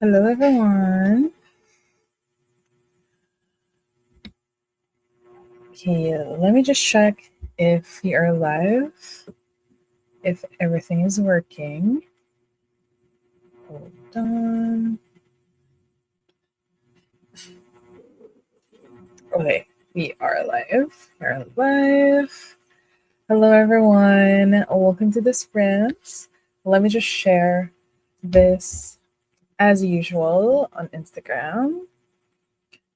Hello, everyone. Okay, let me just check if we are live, if everything is working. Hold on. Okay, we are live. We are live. Hello, everyone. Welcome to the sprints. Let me just share this as usual on Instagram,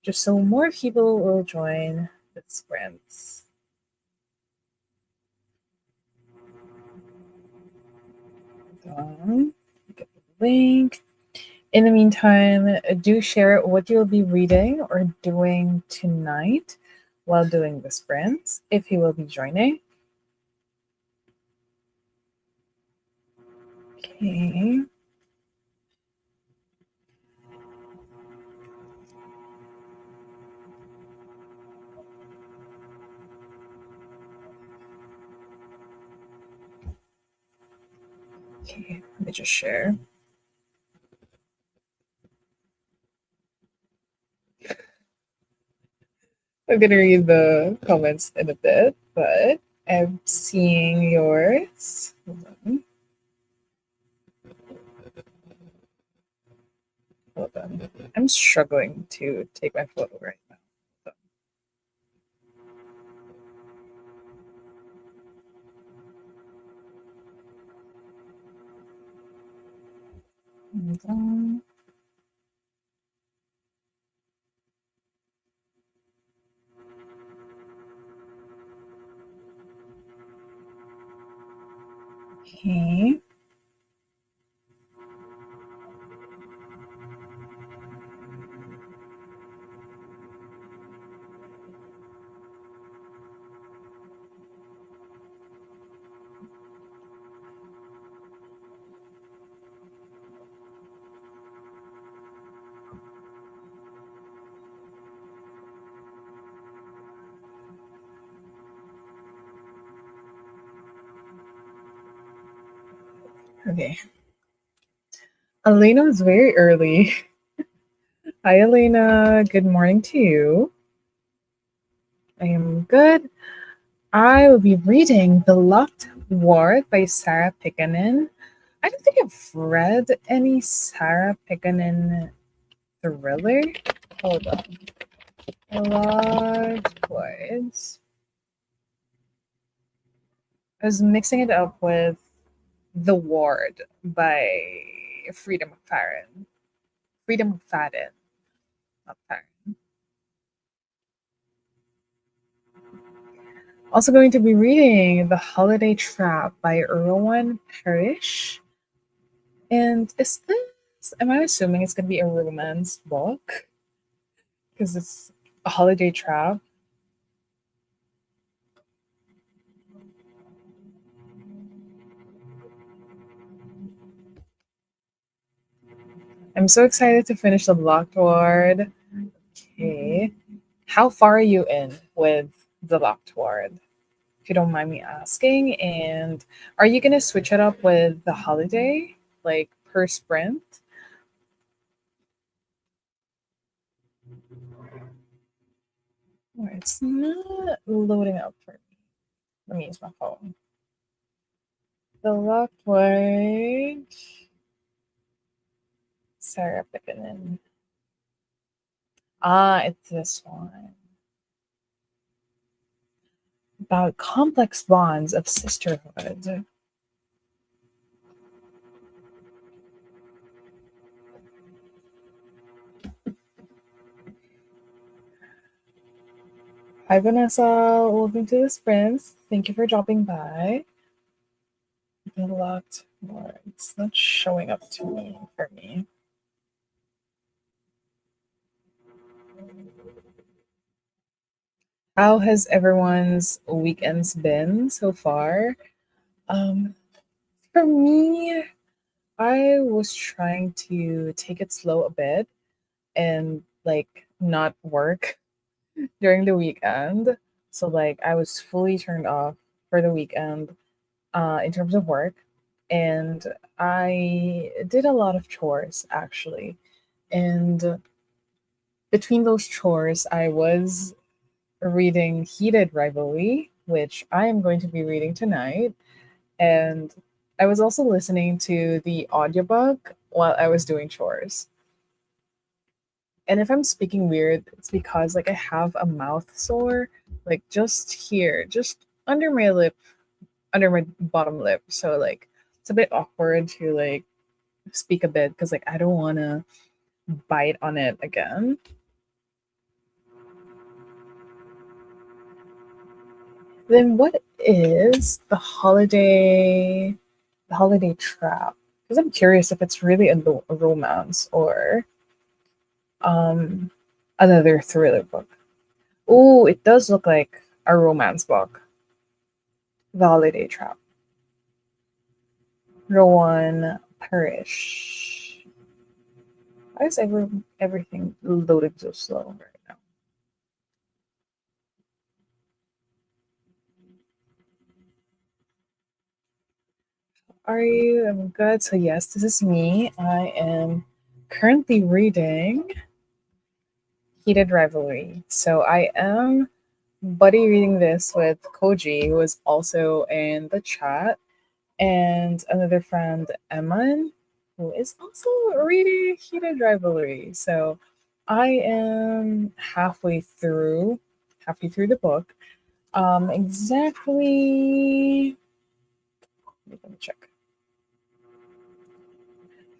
just so more people will join the sprints. Hold on. Get the link. In the meantime, do share what you'll be reading or doing tonight while doing the sprints, if you will be joining. Okay. Okay, let me just share. I'm gonna read the comments in a bit, but I'm seeing yours. Hold on. Hold on. I'm struggling to take my photo right now. Hold on. Okay. Okay. Elena is very early. Hi, Elena. Good morning to you. I am good. I will be reading The Locked Ward by Sarah Pickanin. I don't think I've read any Sarah Pickanin thriller. Hold on. Locked Wards. I was mixing it up with The Ward by Freedom McFadden. Freedom McFadden. Not Farren. Also going to be reading The Holiday Trap by Erwan Parrish. And am I assuming it's going to be a romance book? Because it's a holiday trap. I'm so excited to finish the Locked Ward. Okay. How far are you in with the Locked Ward? If you don't mind me asking. And are you going to switch it up with the holiday, like per sprint? Oh, it's not loading up for me. Let me use my phone. The Locked Ward. Sarah Pickanin. Ah, it's this one. About complex bonds of sisterhood. Hi, Vanessa. Welcome to the sprints. Thank you for dropping by. The Locked Ward. It's not showing up to me for me. How has everyone's weekends been so far? Um, for me, I was trying to take it slow a bit and like not work during the weekend. So like I was fully turned off for the weekend in terms of work, and I did a lot of chores actually. And between those chores, I was reading Heated Rivalry, which I am going to be reading tonight. And I was also listening to the audiobook while I was doing chores. And if I'm speaking weird, it's because like I have a mouth sore, like just here, just under my lip, under my bottom lip. So like it's a bit awkward to like speak a bit because like I don't want to bite on it again. Then what is the holiday trap? Because I'm curious if it's really a romance or um another thriller book. Oh, it does look like a romance book. The Holiday Trap. Rowan Parish. Why is everything loading so slow right now? Are you? I'm good. So yes, this is me. I am currently reading Heated Rivalry. So I am buddy reading this with Koji, who is also in the chat, and another friend, Eman, who is also reading Heated Rivalry. So I am halfway through the book. Exactly. Let me check.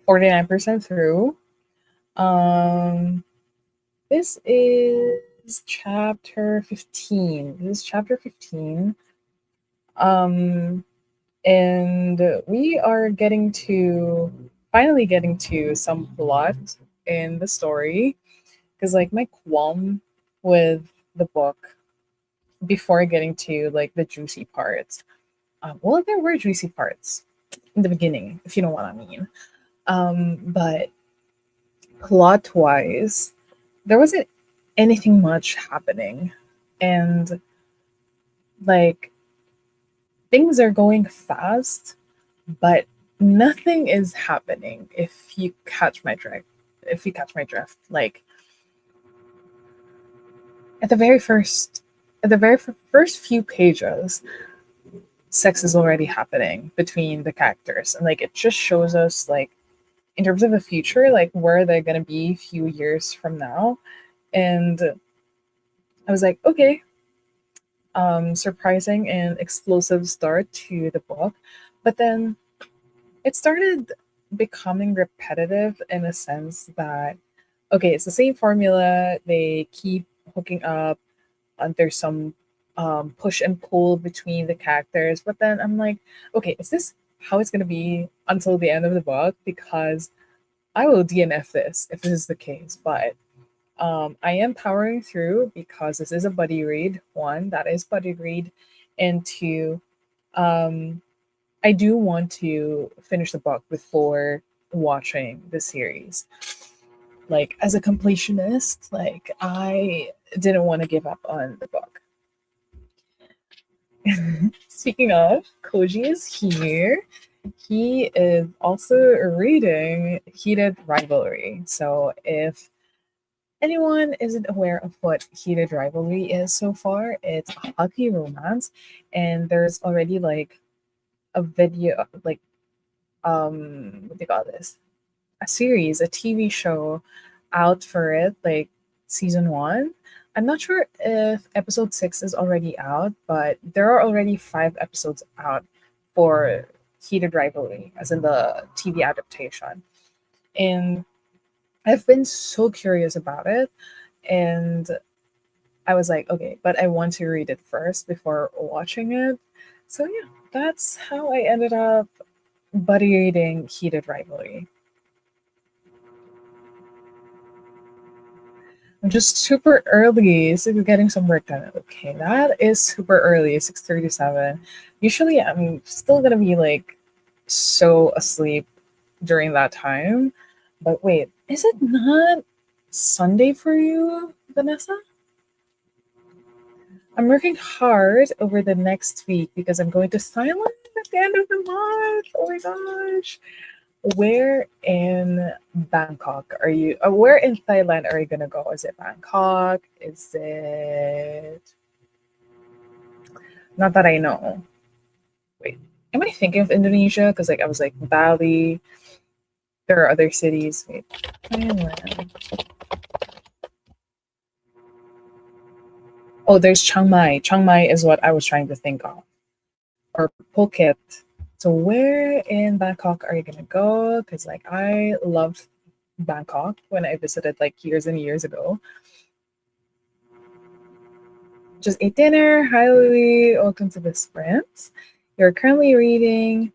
49% through. Um, this is chapter 15. This is chapter 15. Um, and we are finally getting to some plot in the story because like my qualm with the book before getting to like the juicy parts, well, there were juicy parts in the beginning, if you know what I mean, but plot wise there wasn't anything much happening, and like things are going fast but nothing is happening, if you catch my drift. Like at the very first at the very first few pages, sex is already happening between the characters, and like it just shows us like in terms of the future, like where they're gonna be a few years from now. And I was like, okay, surprising and explosive start to the book, but then it started becoming repetitive in a sense that okay, it's the same formula. They keep hooking up, and there's some push and pull between the characters. But then I'm like, okay, is this how it's gonna be until the end of the book? Because I will DNF this if this is the case. But I am powering through because this is a buddy read. One, that is buddy read, and two, um, I do want to finish the book before watching the series. Like as a completionist, like I didn't want to give up on the book. Speaking of, Koji is here. He is also reading Heated Rivalry. So if anyone isn't aware of what Heated Rivalry is so far, it's a hockey romance, and there's already like a video, like what do you call this? A series, a TV show out for it, like season one. I'm not sure if episode 6 is already out, but there are already 5 episodes out for Heated Rivalry, as in the TV adaptation. And I've been so curious about it. And I was like, okay, but I want to read it first before watching it. So yeah, that's how I ended up buddy reading Heated Rivalry. I'm just super early, so we're getting some work done. Okay, that is super early, 6:37. Usually I'm still gonna be like so asleep during that time. But wait, is it not Sunday for you, Vanessa? I'm working hard over the next week because I'm going to Thailand at the end of the month. Oh my gosh. Where in Bangkok are you? Where in Thailand are you gonna go? Is it Bangkok? Is it? Not that I know. Wait, am I thinking of Indonesia? Because like I was like Bali. There are other cities. Wait, Thailand. Oh, there's Chiang Mai. Chiang Mai is what I was trying to think of, or Phuket. So where in Bangkok are you gonna go? Because like I loved Bangkok when I visited like years and years ago. Just ate dinner. Hi, Lily. Welcome to the Sprint. You're currently reading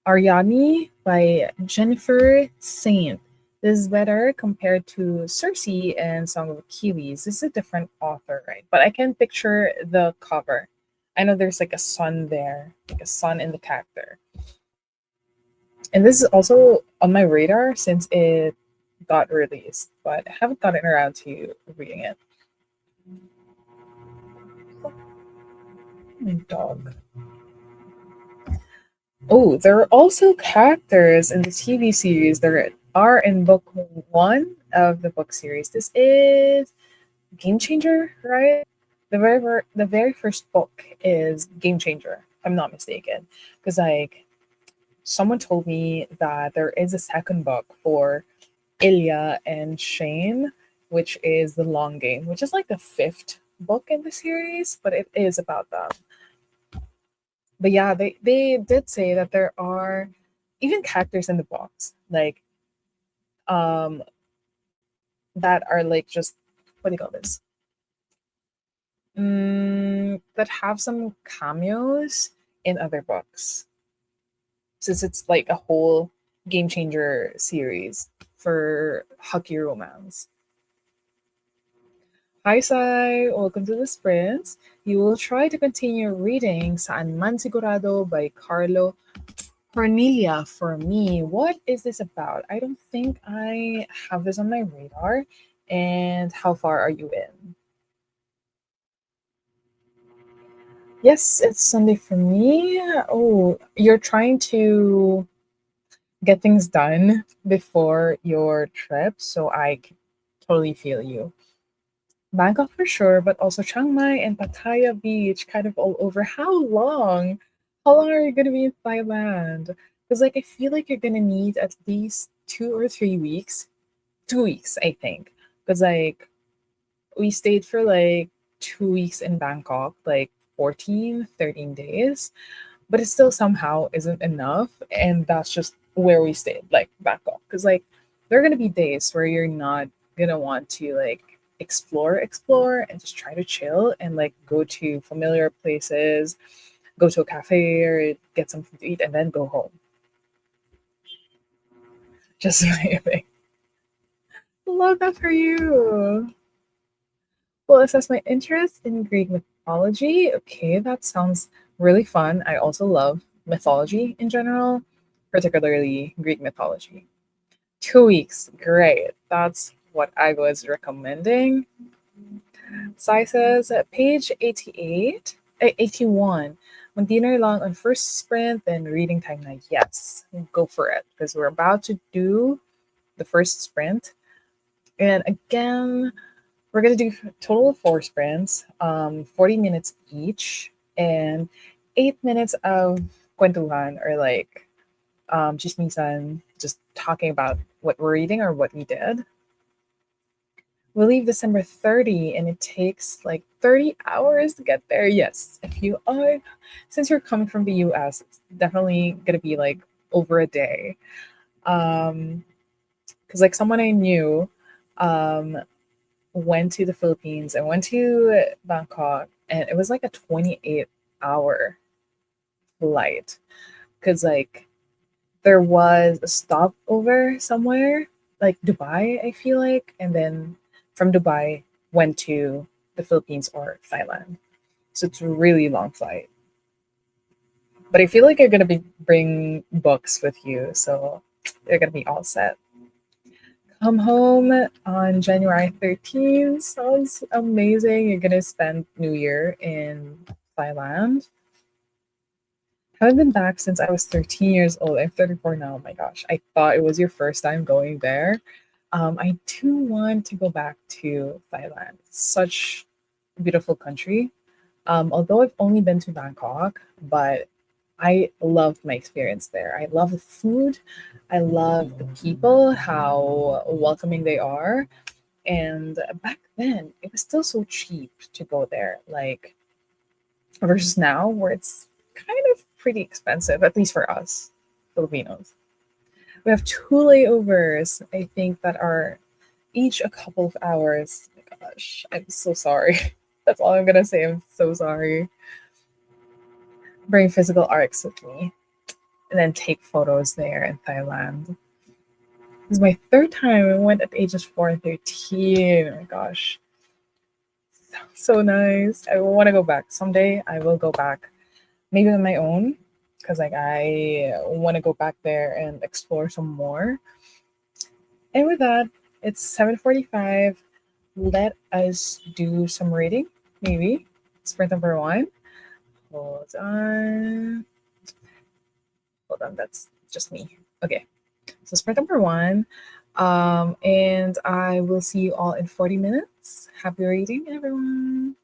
Ariadne by Jennifer Saint. This is better compared to Circe and Song of Achilles. This is a different author, right? But I can picture the cover. I know there's like a sun there, like a sun in the character. And this is also on my radar since it got released, but I haven't gotten around to reading it. My dog. Oh, there are also characters in the TV series that are in book one of the book series. This is Game Changer, right? The very first book is Game Changer, if I'm not mistaken. Because like someone told me that there is a second book for Ilya and Shane, which is The Long Game, which is like the fifth book in the series, but it is about them. But yeah, they did say that there are even characters in the books like um that are like just what do you call this? That have some cameos in other books. Since it's like a whole game changer series for hockey romance. Hi Sai, welcome to the Sprints. You will try to continue reading Saan Man Sigurado by Carlo Cornelia for me. What is this about? I don't think I have this on my radar. And how far are you in? Yes, it's Sunday for me. Oh, you're trying to get things done before your trip, so totally feel you. Bangkok for sure, but also Chiang Mai and Pattaya Beach, kind of all over. How long? How long are you gonna be in Thailand? Because like I feel like you're gonna need at least 2 or 3 weeks. 2 weeks, I think. Because like we stayed for like 2 weeks in Bangkok, like 14, 13 days, but it still somehow isn't enough. And that's just where we stayed, like Bangkok. Because like there are gonna be days where you're not gonna want to like explore and just try to chill and like go to familiar places, go to a cafe or get something to eat and then go home. Just my thing. Love that for you. Well, assess my interest in Greek mythology. Okay, that sounds really fun. I also love mythology in general, particularly Greek mythology. 2 weeks, great. That's what I was recommending. Sai says at page 88, 81, mag-dinner lang on first sprint, then reading time na. Yes, go for it because we're about to do the first sprint. And again, we're going to do a total of 4 sprints, 40 minutes each, and 8 minutes of kwentuhan or like chismisan, just talking about what we're reading or what we did. We leave December 30 and it takes like 30 hours to get there. Yes, if you are, since you're coming from the US, it's definitely going to be like over a day. Because like someone I knew um, went to the Philippines and went to Bangkok, and it was like a 28-hour flight. Because like there was a stopover somewhere, like Dubai, I feel like, and then from Dubai went to the Philippines or Thailand. So it's a really long flight. But I feel like you're gonna be bring books with you, so you're gonna be all set. Come home on January 13th. Sounds amazing. You're gonna spend New Year in Thailand. Haven't been back since I was 13 years old. I'm 34 now. Oh my gosh. I thought it was your first time going there. I do want to go back to Thailand. It's such a beautiful country. Although I've only been to Bangkok, but I loved my experience there. I love the food. I love the people, how welcoming they are. And back then, it was still so cheap to go there. Like, versus now where it's kind of pretty expensive, at least for us Filipinos. We have two layovers, I think, that are each a couple of hours. Oh my gosh, I'm so sorry. That's all I'm gonna say. I'm so sorry. Bring physical arcs with me and then take photos there in Thailand. This is my third time. I went at the ages 4 and 13. Oh my gosh. So nice. I want to go back. Someday I will go back maybe on my own because like I want to go back there and explore some more. And with that, it's 7:45. Let us do some reading, maybe. Sprint number one. Hold on. Hold on, that's just me. Okay. So sprint number one. And I will see you all in 40 minutes. Happy reading, everyone.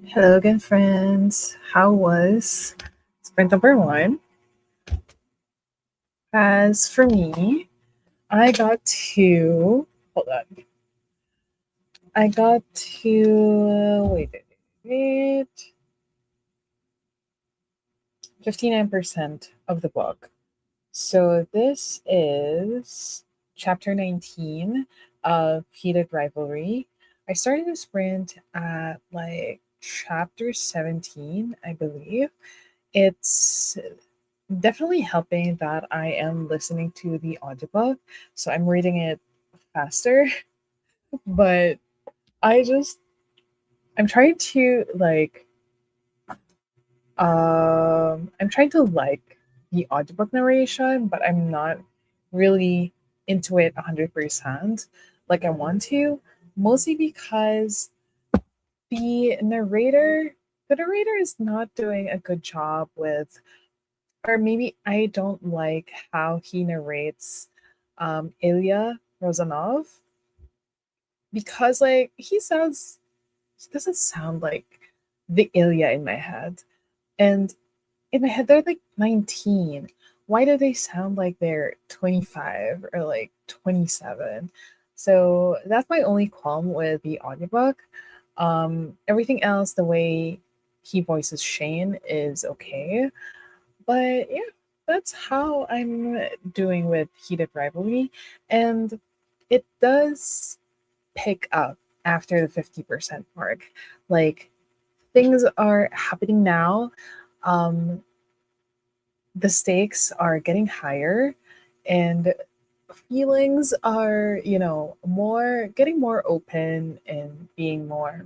Hello again, friends. How was sprint number one? As for me, I got to hold on. I got to wait. 59% of the book. So this is chapter 19 of Heated Rivalry. I started the sprint at like chapter 17, I believe. It's definitely helping that I am listening to the audiobook, so I'm reading it faster. But I just I'm trying to I'm trying to like the audiobook narration, but I'm not really into it 100% like I want to, mostly because the narrator is not doing a good job with, or maybe I don't like how he narrates Ilya Rozanov, because like he doesn't sound like the Ilya in my head. And in my head they're like 19. Why do they sound like they're 25 or like 27? So that's my only qualm with the audiobook. Everything else, the way he voices Shane is okay. But yeah, that's how I'm doing with Heated Rivalry. And it does pick up after the 50% mark. Like, things are happening now. Um, the stakes are getting higher, and feelings are, more getting more open and being more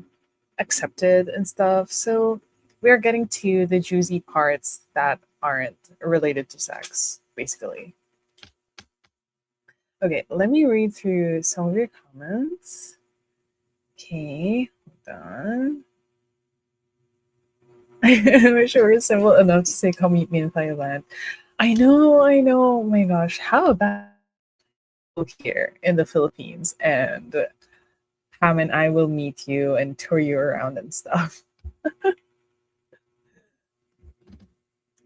accepted and stuff. So we are getting to the juicy parts that aren't related to sex, basically. Okay, let me read through some of your comments. Okay, hold on. I wish it were simple enough to say, come meet me in Thailand. I know. Oh my gosh, how about here in the Philippines, and Ham and I will meet you and tour you around and stuff.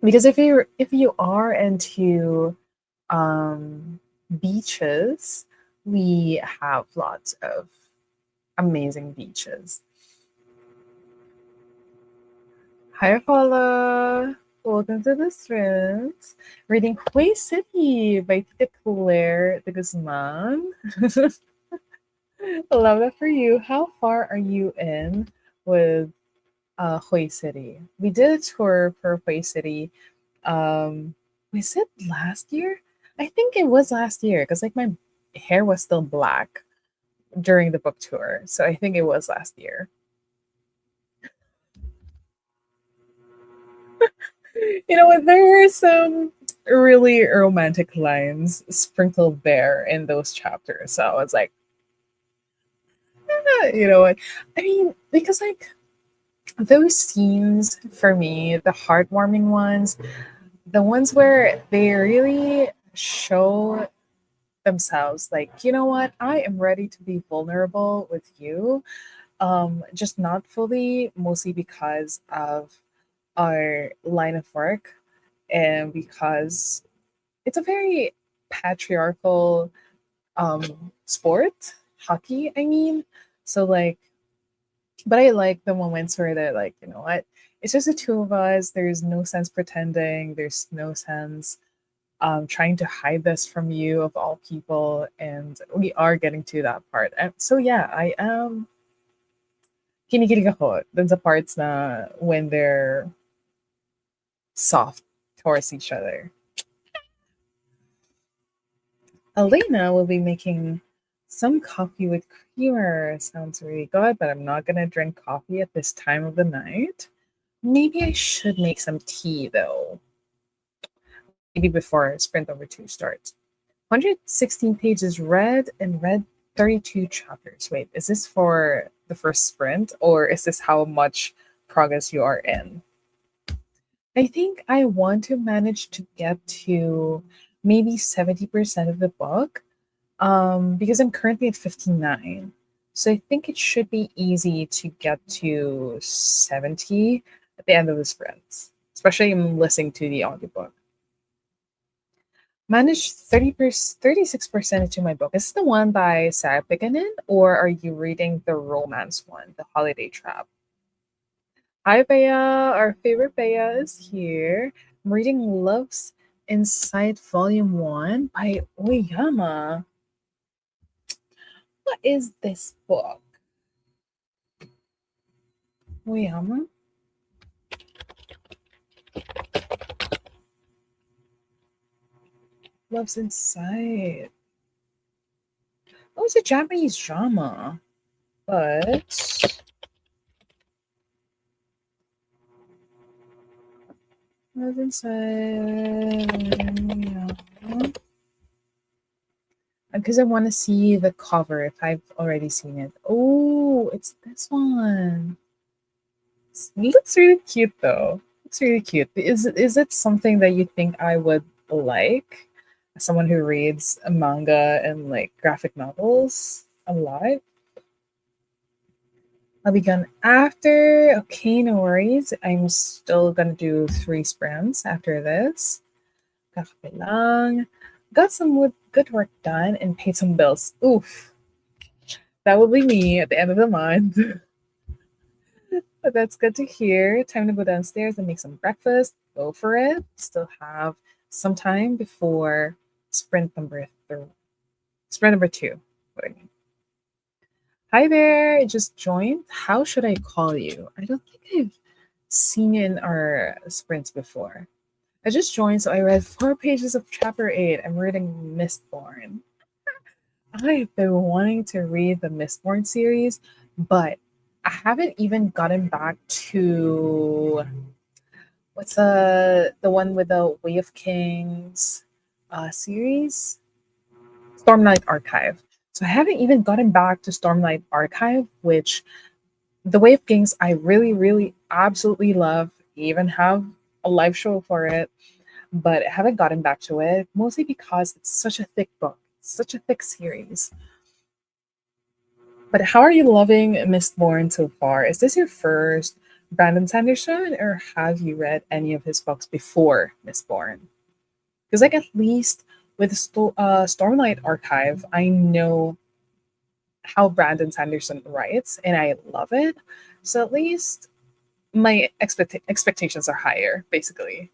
Because if you are into beaches, we have lots of amazing beaches. Hi, Paula. Welcome to the Strengths. Reading Hue City by Tita Claire de Guzman. I love that for you. How far are you in with Hue City? We did a tour for Hue City. Was it last year? I think it was last year because like my hair was still black during the book tour. So I think it was last year. You know what? There were some really romantic lines sprinkled there in those chapters. So I was like, you know what? I mean, because like those scenes for me, the heartwarming ones, the ones where they really show themselves like, you know what, I am ready to be vulnerable with you. Just not fully, mostly because of our line of work and because it's a very patriarchal sport, hockey, I mean. So like, but I like the moments where they're like, you know what, it's just the two of us, there's no sense pretending, there's no sense trying to hide this from you of all people, and we are getting to that part. And so yeah, I am kinikilig ako dun sa parts na when they're soft towards each other. Elena will be making some coffee with creamer. Sounds really good, but I'm not gonna drink coffee at this time of the night. Maybe I should make some tea though. Maybe before sprint over 2 starts. 116 pages read and read 32 chapters. Wait, is this for the first sprint or is this how much progress you are in? I think I want to manage to get to maybe 70% of the book because I'm currently at 59. So I think it should be easy to get to 70 at the end of the sprints, especially I'm listening to the audiobook. Manage 36% into my book. Is this the one by Sarah Pikanin, or are you reading the romance one, The Holiday Trap? Hi, Bea. Our favorite Bea is here. I'm reading Love's Insight Volume 1 by Oyama. What is this book? Oyama? Love's Inside. Oh, it's a Japanese drama. But Love's Inside. Because I want to see the cover if I've already seen it. Oh, it's this one. It looks really cute though. It's really cute. Is it something that you think I would like? As someone who reads a manga and like graphic novels a lot. I'll be gone after. Okay, no worries. I'm still gonna do 3 sprints after this. Kakape lang. Got some good work done and paid some bills. Oof. That will be me at the end of the month. But that's good to hear. Time to go downstairs and make some breakfast. Go for it. Still have some time before sprint number 2. What I mean. Hi there. I just joined. How should I call you? I don't think I've seen you in our sprints before. I just joined, so I read 4 pages of chapter 8. I'm reading Mistborn. I've been wanting to read the Mistborn series, but I haven't even gotten back to what's the one with the Way of Kings series? Stormlight Archive. So I haven't even gotten back to Stormlight Archive, which the Way of Kings I really, really absolutely love. Even have a live show for it, but I haven't gotten back to it, mostly because it's such a thick book, such a thick series. But how are you loving Mistborn so far? Is this your first Brandon Sanderson, or have you read any of his books before Mistborn? Because, like, at least with Stormlight Archive, I know how Brandon Sanderson writes, and I love it. So at least my expectations are higher, basically.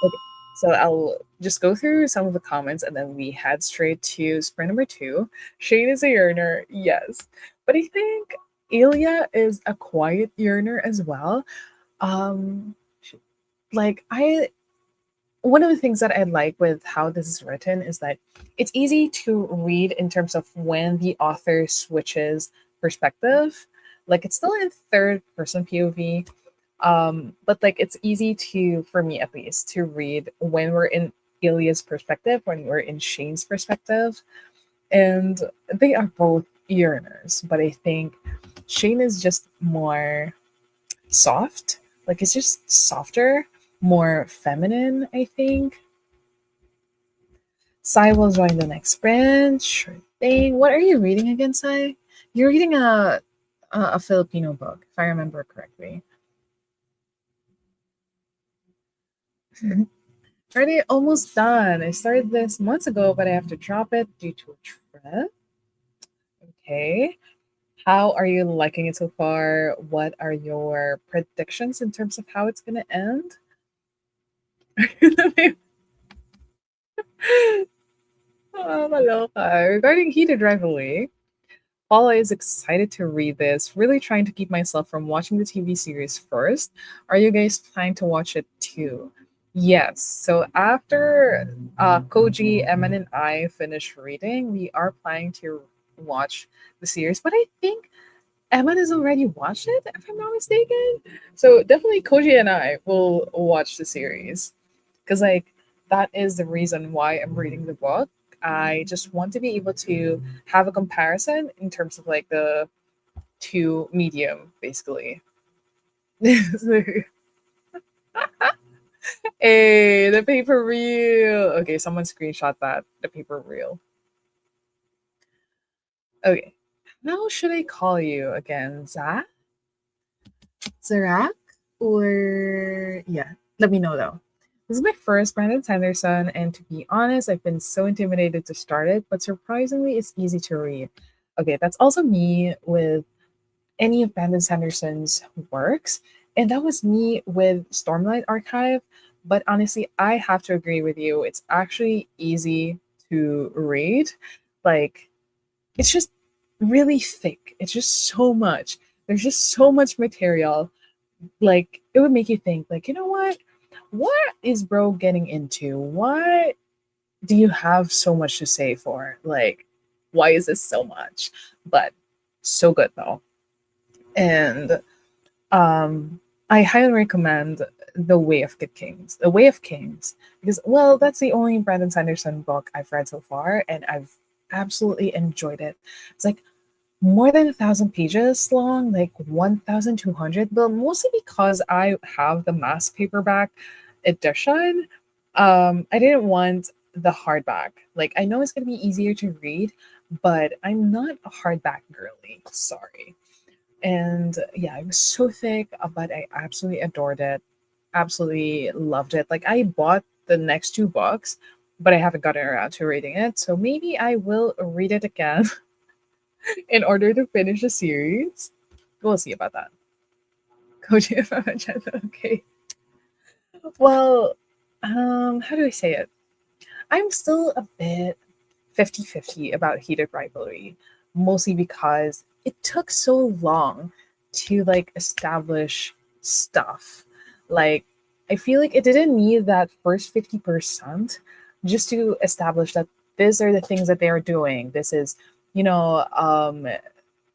Okay. So I'll just go through some of the comments and then we head straight to sprint number 2. Shane is a yearner, yes. But I think Ilya is a quiet yearner as well. Um like I One of the things that I like with how this is written is that it's easy to read in terms of when the author switches perspective. Like it's still in third person POV, but like it's easy to, for me at least, to read when we're in Ilya's perspective, when we're in Shane's perspective, and they are both yearners, but I think Shane is just more soft, like it's just softer, more feminine, I think. Sai will join the next sprint, sure thing. What are you reading again, Sai? You're reading a Filipino book, if I remember correctly. Already almost done. I started this months ago, but I have to drop it due to a trip. Okay. How are you liking it so far? What are your predictions in terms of how it's going to end? Oh, maloka. Regarding Heated Rivalry, Paula is excited to read this, really trying to keep myself from watching the TV series first. Are you guys planning to watch it too? Yes. So after Koji, Eman, and I finish reading, we are planning to watch the series. But I think Eman has already watched it, if I'm not mistaken. So definitely Koji and I will watch the series. Because like that is the reason why I'm reading the book. I just want to be able to have a comparison in terms of like the two medium, basically. Hey, the paper reel. Okay, someone screenshot that. The paper reel. Okay. How should I call you again? Zach? Zarak? Or yeah, let me know though. This is my first Brandon Sanderson, and to be honest, I've been so intimidated to start it, but surprisingly, it's easy to read. Okay, that's also me with any of Brandon Sanderson's works, and that was me with Stormlight Archive. But honestly, I have to agree with you. It's actually easy to read. Like, it's just really thick. It's just so much. There's just so much material. Like, it would make you think, like, you know what is bro getting into? What do you have so much to say for? Like, why is this so much? But so good though. And I highly recommend The Way of Kings, because well, that's the only Brandon Sanderson book I've read so far, and I've absolutely enjoyed it. It's like more than 1,000 pages long, like 1,200, but mostly because I have the mass paperback edition. I didn't want the hardback. Like, I know it's gonna be easier to read, but I'm not a hardback girly. Sorry. And yeah, it was so thick, but I absolutely adored it. Absolutely loved it. Like, I bought the next two books, but I haven't gotten around to reading it. So maybe I will read it again in order to finish the series. We'll see about that. Koji Famagenda. Okay. Well, how do I say it? I'm still a bit 50-50 about Heated Rivalry, mostly because it took so long to like establish stuff. Like, I feel like it didn't need that first 50% just to establish that these are the things that they are doing. This is, you know,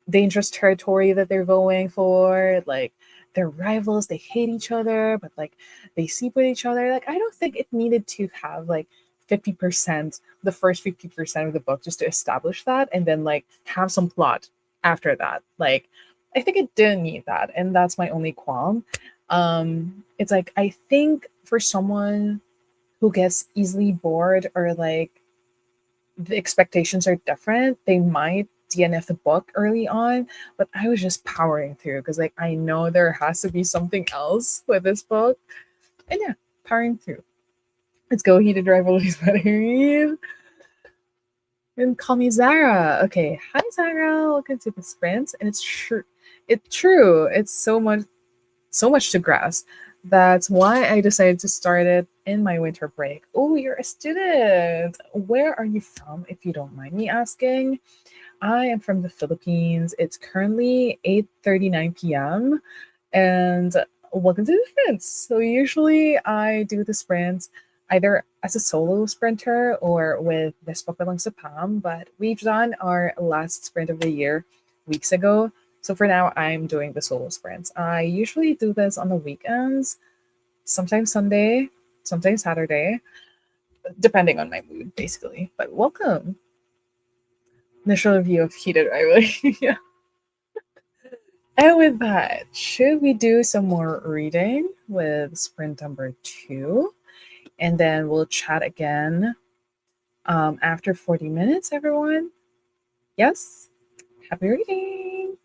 dangerous territory that they're going for. Like, they're rivals, they hate each other, but like they sleep with each other. Like, I don't think it needed to have like 50%, the first 50% of the book, just to establish that, and then like have some plot after that. Like, I think it didn't need that, and that's my only qualm. It's like, I think for someone who gets easily bored, or like the expectations are different, they might DNF the book early on, but I was just powering through because like I know there has to be something else with this book. And yeah, powering through. Let's go. Heated Rivalries better read. And call me Zara. Okay. Hi Zara. Welcome to the sprint. And it's true. It's true. It's so much to grasp. That's why I decided to start it in my winter break. Oh, you're a student. Where are you from, if you don't mind me asking? I am from the Philippines. It's currently 8:39 p.m. and welcome to the sprints. So usually I do the sprints either as a solo sprinter or with Vespa Palang sa Pam, but we've done our last sprint of the year weeks ago. So for now, I'm doing the solo sprints. I usually do this on the weekends, sometimes Sunday, sometimes Saturday, depending on my mood, basically. But welcome. Initial review of Heated Rivalry. Yeah. And with that, should we do some more reading with sprint number 2? And then we'll chat again after 40 minutes, everyone. Yes? Happy reading!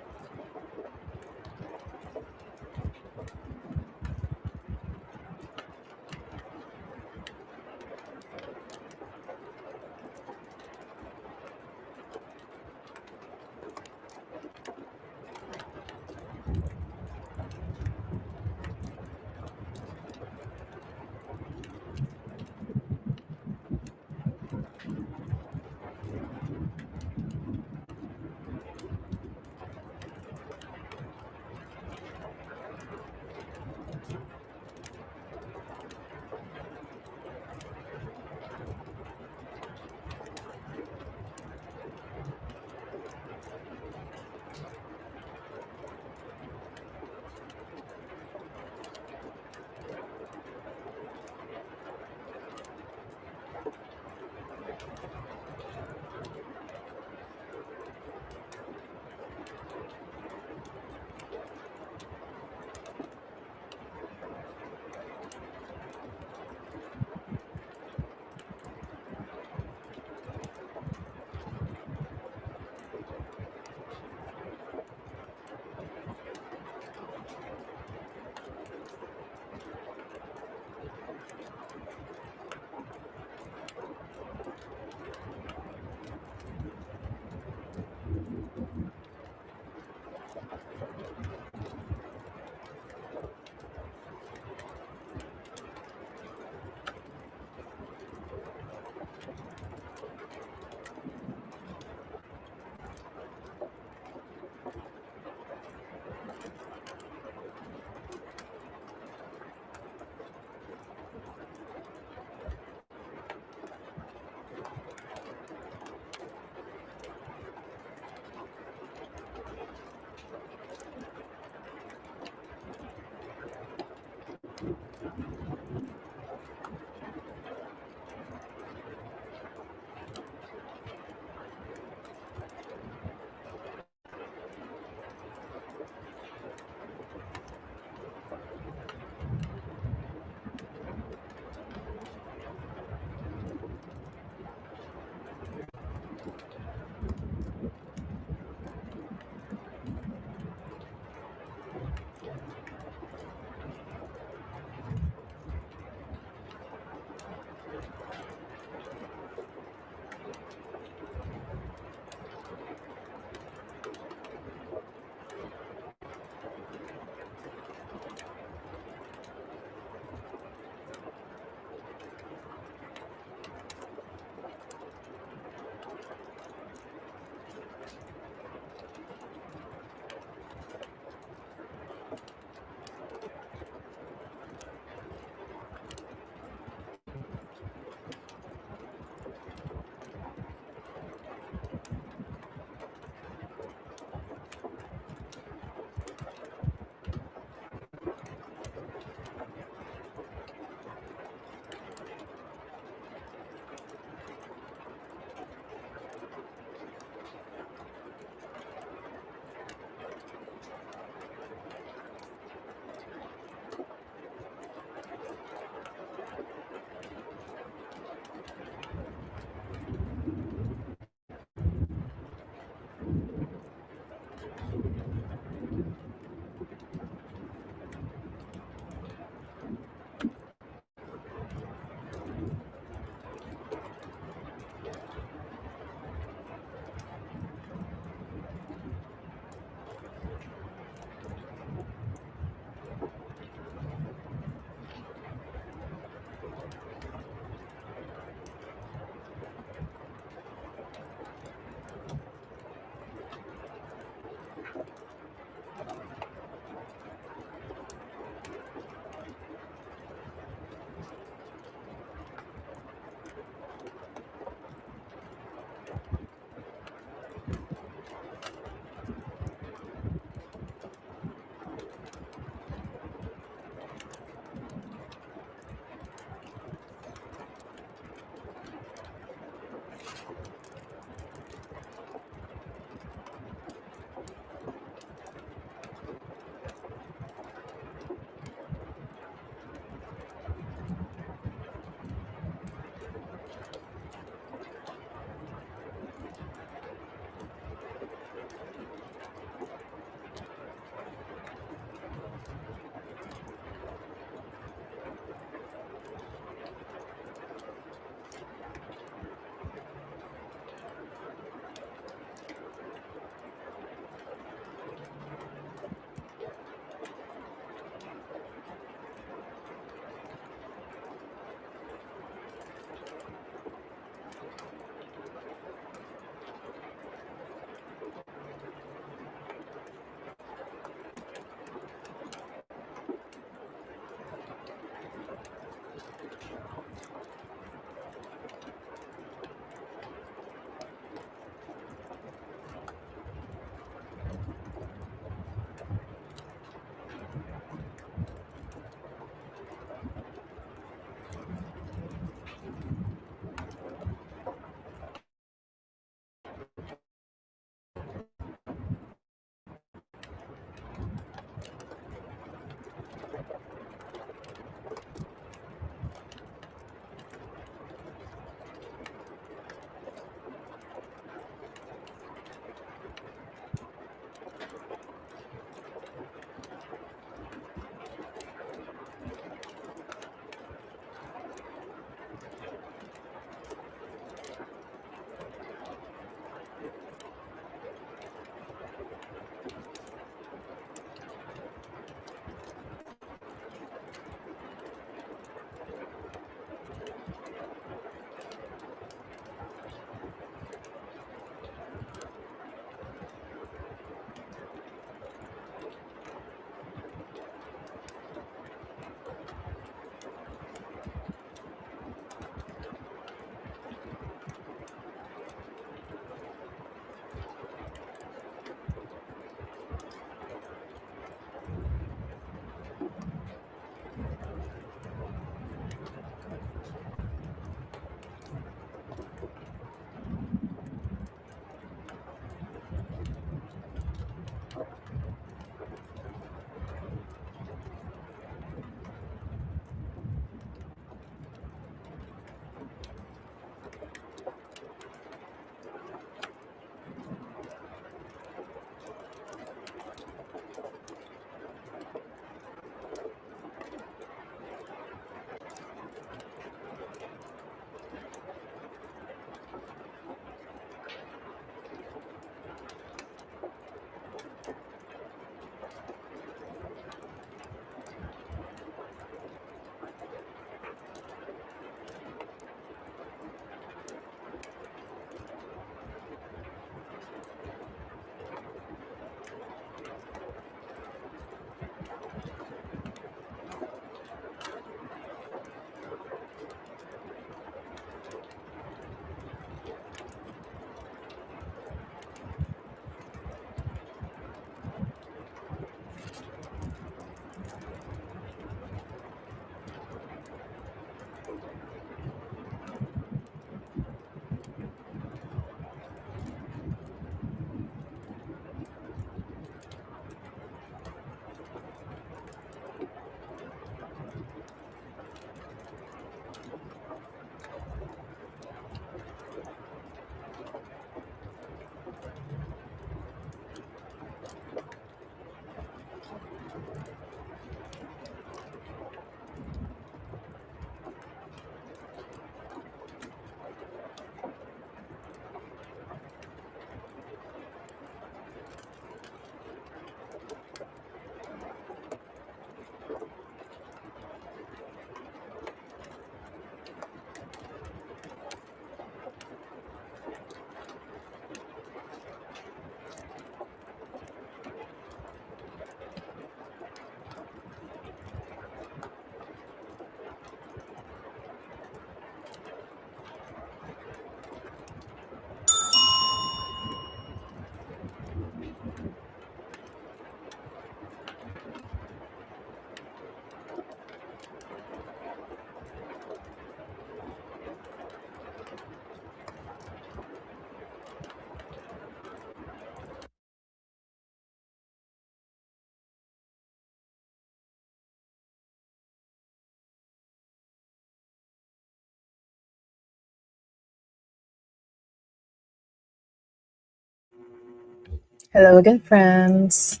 Hello again, friends.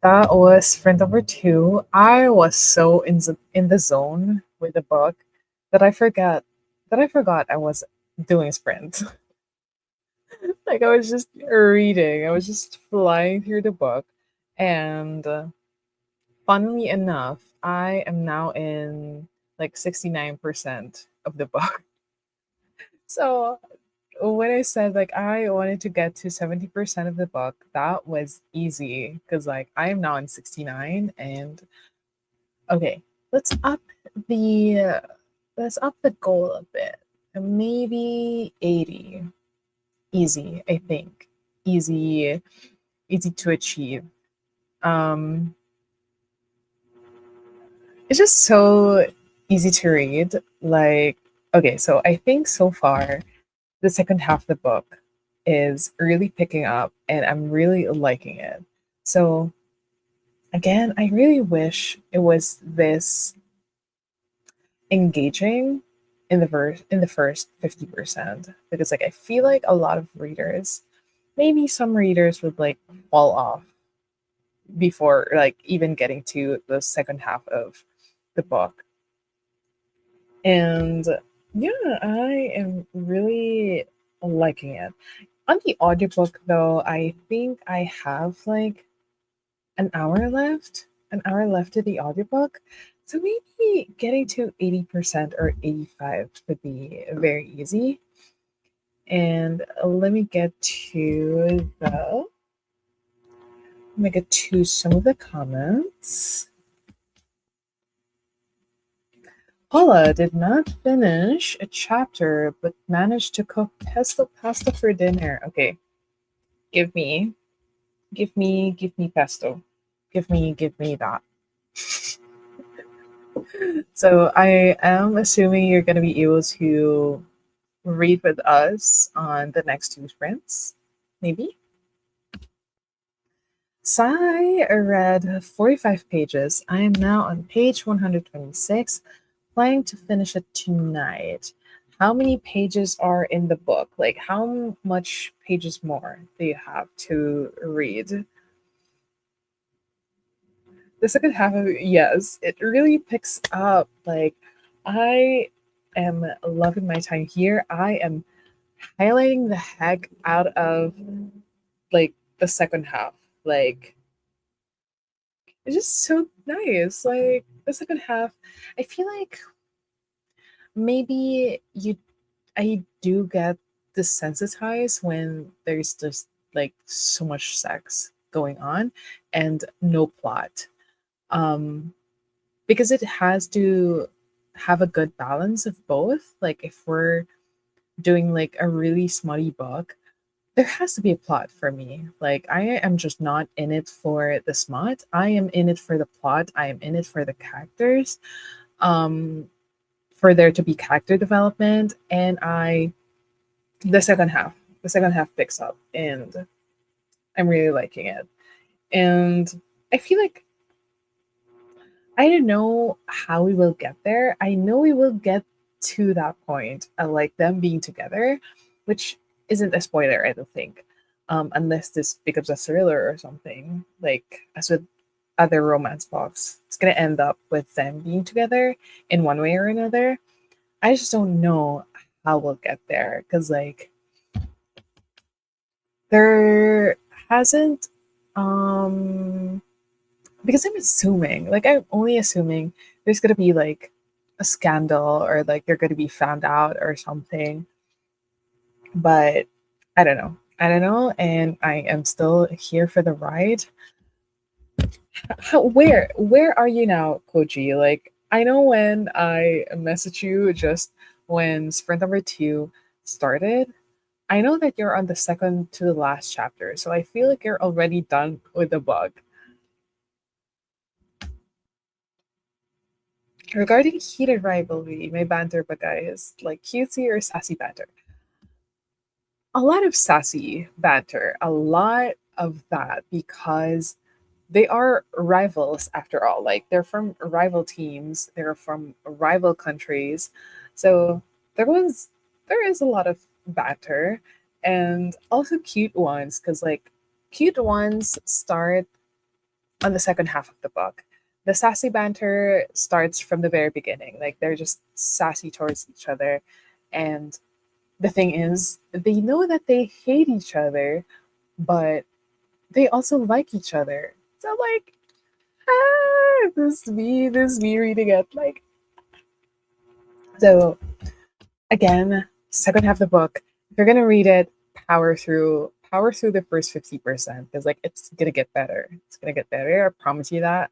That was sprint number two. I was so in the zone with the book that I forgot I was doing sprint. Like I was just reading. I was just flying through the book, and funnily enough, I am now in like 69% of the book. So when I said like I wanted to get to 70% of the book, that was easy because like I am now in 69. And okay, let's up the let's up the goal a bit. Maybe 80. Easy, I think. Easy, easy to achieve. Um it's just so easy to read. Like, okay, so I think so far the second half of the book is really picking up and I'm really liking it. So again, I really wish it was this engaging in the first 50% because like I feel like a lot of readers, maybe some readers would like fall off before like even getting to the second half of the book. And yeah, I am really liking it. On the audiobook though, I think I have like an hour left to the audiobook. So maybe getting to 80% or 85 would be very easy. And let me get to some of the comments. Paula did not finish a chapter but managed to cook pesto pasta for dinner. Okay, give me, give me pesto. Give me that. So I am assuming you're going to be able to read with us on the next two sprints, maybe. Sai read 45 pages. I am now on page 126, planning to finish it tonight. How many pages are in the book? Like, how much pages more do you have to read? The second half of it, yes, it really picks up. Like, I am loving my time here. I am highlighting the heck out of like the second half. Like, it's just so nice. Like the second half, I feel like maybe I do get desensitized when there's just like so much sex going on and no plot. Um because it has to have a good balance of both. Like if we're doing like a really smutty book, there has to be a plot for me. Like I am just not in it for the smut. I am in it for the plot. I am in it for the characters. Um for there to be character development and the second half picks up and I'm really liking it. And I feel like I don't know how we will get there. I know we will get to that point, like them being together, which isn't a spoiler, I don't think, unless this becomes a thriller or something. Like as with other romance books, it's gonna end up with them being together in one way or another. I just don't know how we'll get there because like there hasn't um because I'm only assuming there's gonna be like a scandal or like they're gonna be found out or something. But I don't know. I don't know, and I am still here for the ride. Where are you now, Koji? Like I know when I messaged you just when sprint number two started, I know that you're on the second to the last chapter, so I feel like you're already done with the book. Regarding heated rivalry, my banter bagay is like cutesy or sassy banter. A lot of sassy banter, a lot of that because they are rivals after all. Like they're from rival teams, they're from rival countries. So there is a lot of banter and also cute ones because like cute ones start on the second half of the book. The sassy banter starts from the very beginning. Like they're just sassy towards each other. And the thing is, they know that they hate each other, but they also like each other. So like, this me reading it. Like, so again, second half of the book, if you're gonna read it, power through the first 50% because like it's gonna get better. It's gonna get better. I promise you that.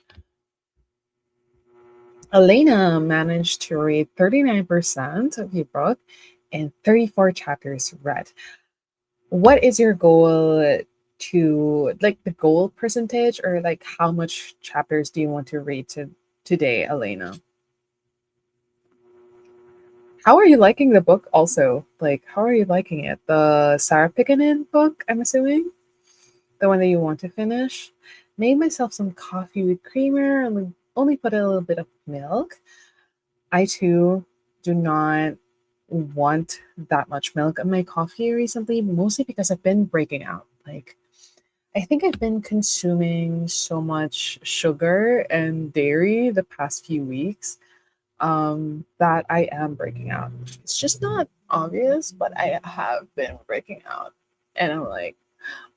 Elena managed to read 39% of your book and 34 chapters read. What is your goal to like the goal percentage or like how much chapters do you want to read today, Elena? How are you liking the book also? Like, how are you liking it? The Sarah Pickanin book, I'm assuming? The one that you want to finish? Made myself some coffee with creamer and only put a little bit of milk. I too do not want that much milk in my coffee recently, mostly because I've been breaking out. Like, I think I've been consuming so much sugar and dairy the past few weeks that I am breaking out. It's just not obvious, but I have been breaking out. And I'm like,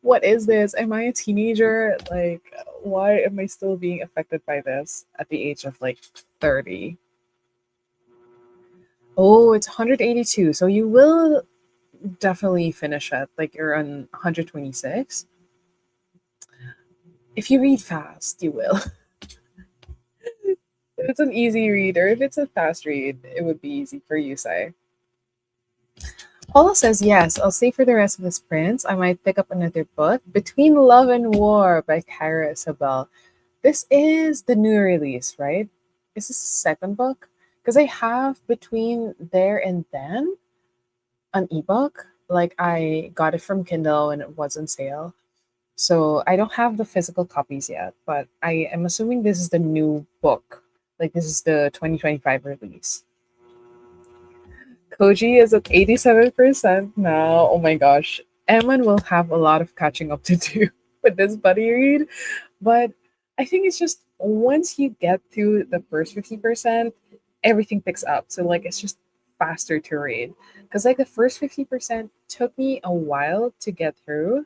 what is this? Am I a teenager? Like, why am I still being affected by this at the age of like 30? Oh, it's 182. So you will definitely finish it. Like you're on 126. If you read fast, you will. If it's an easy read or if it's a fast read, it would be easy for you, Sai. Paula says, yes, I'll stay for the rest of the sprints. I might pick up another book, Between Love and War by Kyra Isabel. This is the new release, right? Is this the second book? Because I have Between There and Then, an ebook. Like I got it from Kindle and it was on sale. So I don't have the physical copies yet, but I am assuming this is the new book. Like this is the 2025 release. Koji is at 87% now. Oh my gosh. Eman will have a lot of catching up to do with this buddy read. But I think it's just once you get through the first 50%, everything picks up. So like it's just faster to read. Because like the first 50% took me a while to get through.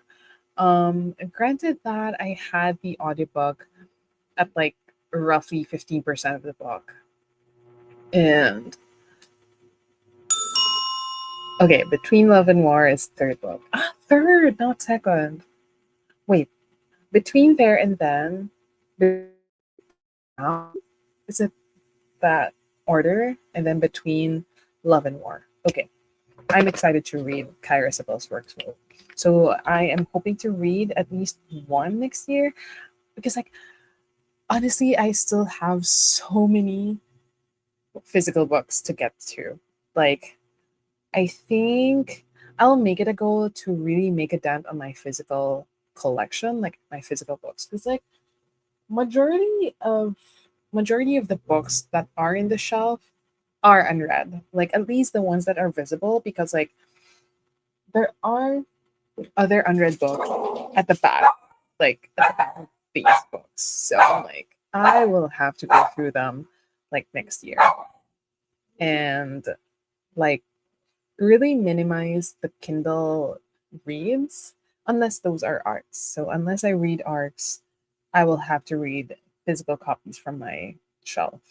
Granted that I had the audiobook at like roughly 15% of the book. And okay, Between Love and War is third book. Ah, third, not second. Wait, Between There and Then. Now, is it that order? And then Between Love and War. Okay, I'm excited to read Kyra Isabel's works. So I am hoping to read at least one next year because, like, honestly, I still have so many physical books to get to. Like, I think I'll make it a goal to really make a dent on my physical collection, like my physical books. Because like majority of majority of the books that are in the shelf are unread. Like at least the ones that are visible, because like there are other unread books at the back, like at the back of these books. So like I will have to go through them like next year. And like really minimize the Kindle reads unless those are arts. So unless I read arts, I will have to read physical copies from my shelf.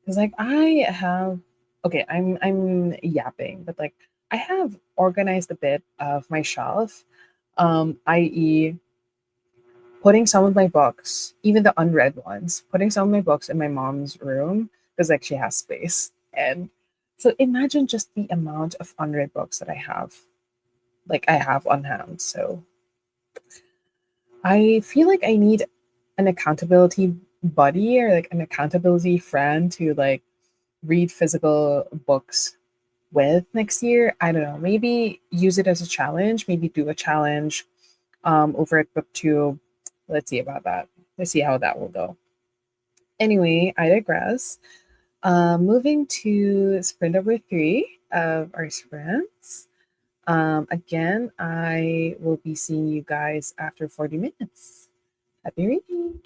Because like I have okay, I'm yapping, but like I have organized a bit of my shelf, i.e. putting some of my books, even the unread ones, putting some of my books in my mom's room because like she has space. And so imagine just the amount of unread books that I have on hand. So I feel like I need an accountability buddy or like an accountability friend to like read physical books with next year. I don't know. Maybe use it as a challenge. Maybe do a challenge over at Booktube. Let's see about that. Let's see how that will go. Anyway, I digress. Moving to sprint number 3 of our sprints. Again, I will be seeing you guys after 40 minutes. Happy reading.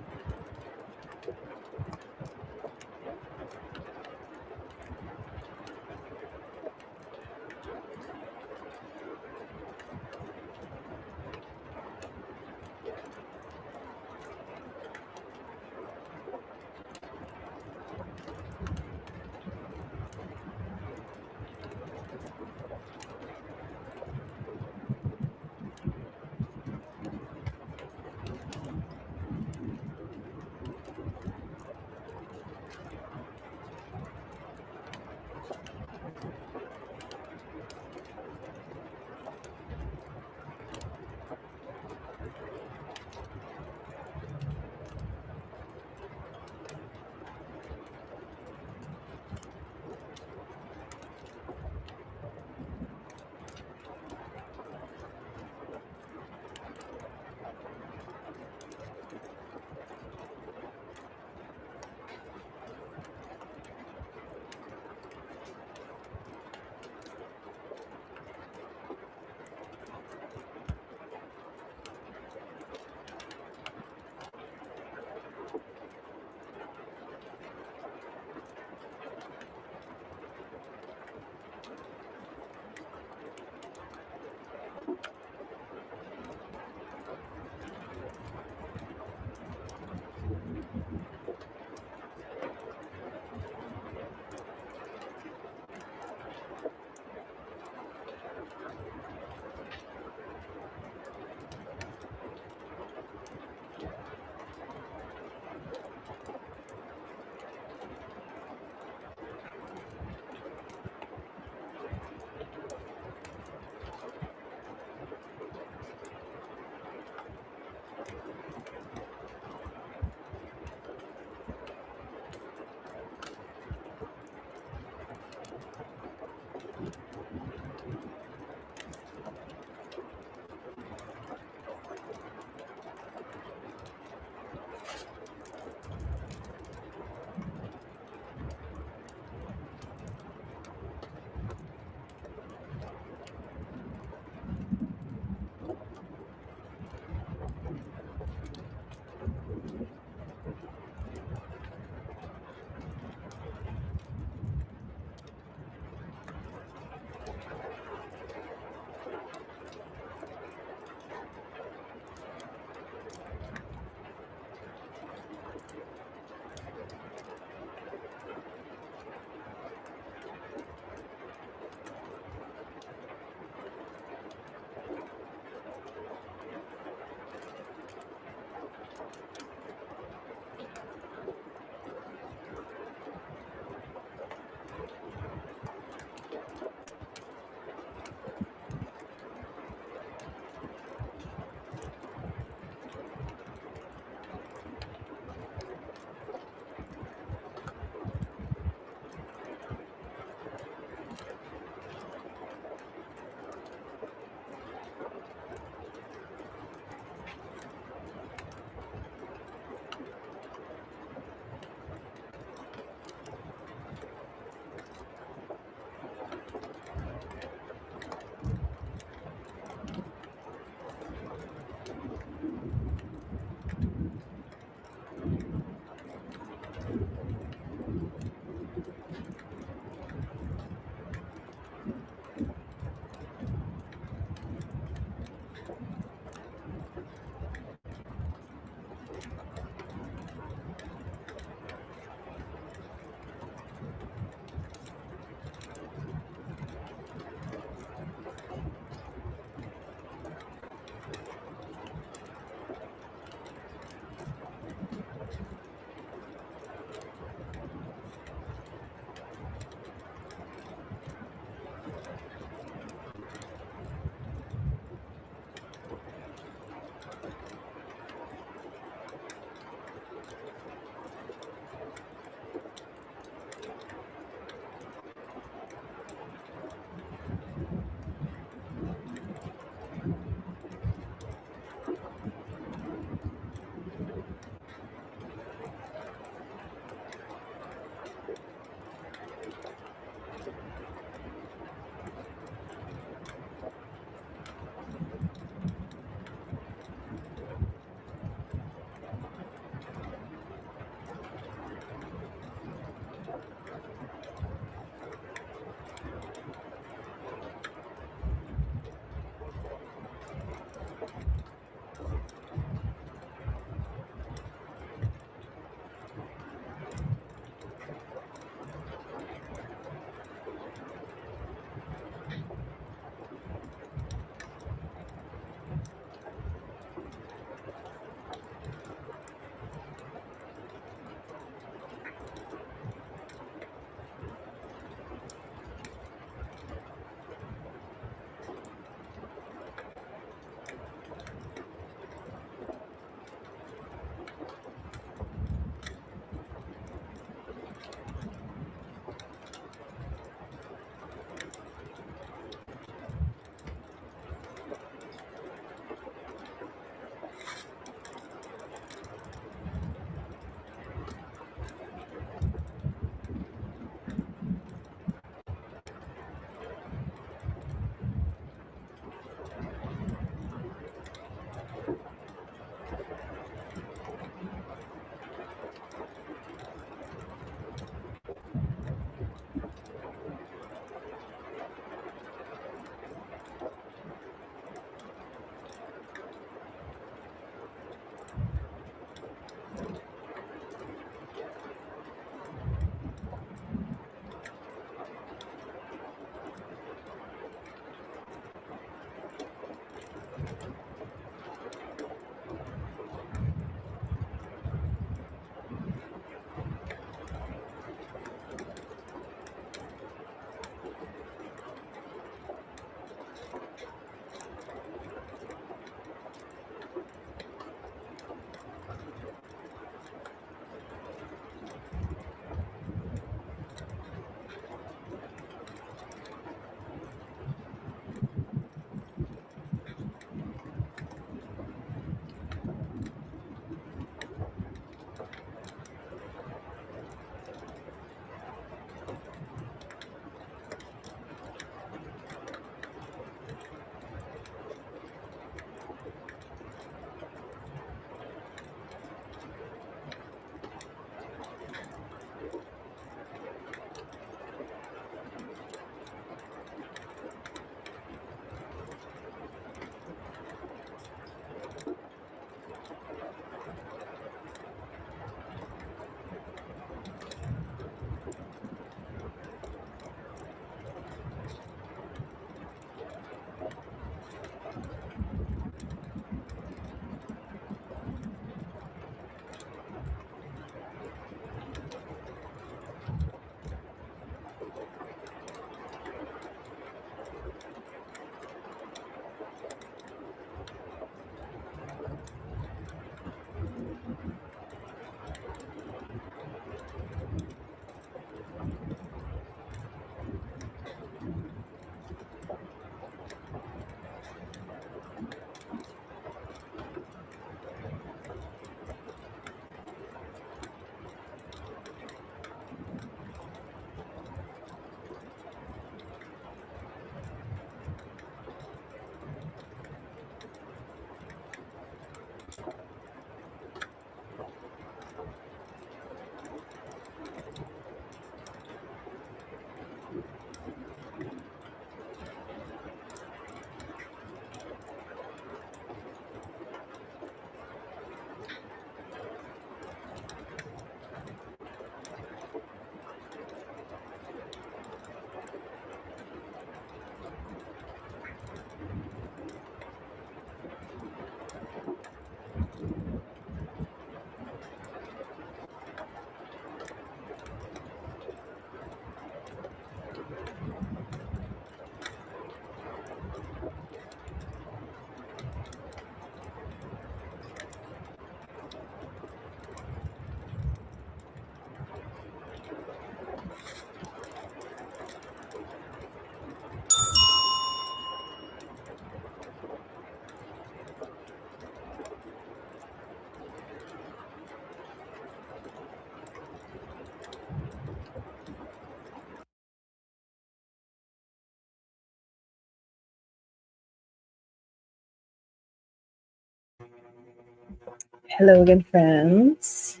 Hello again, friends.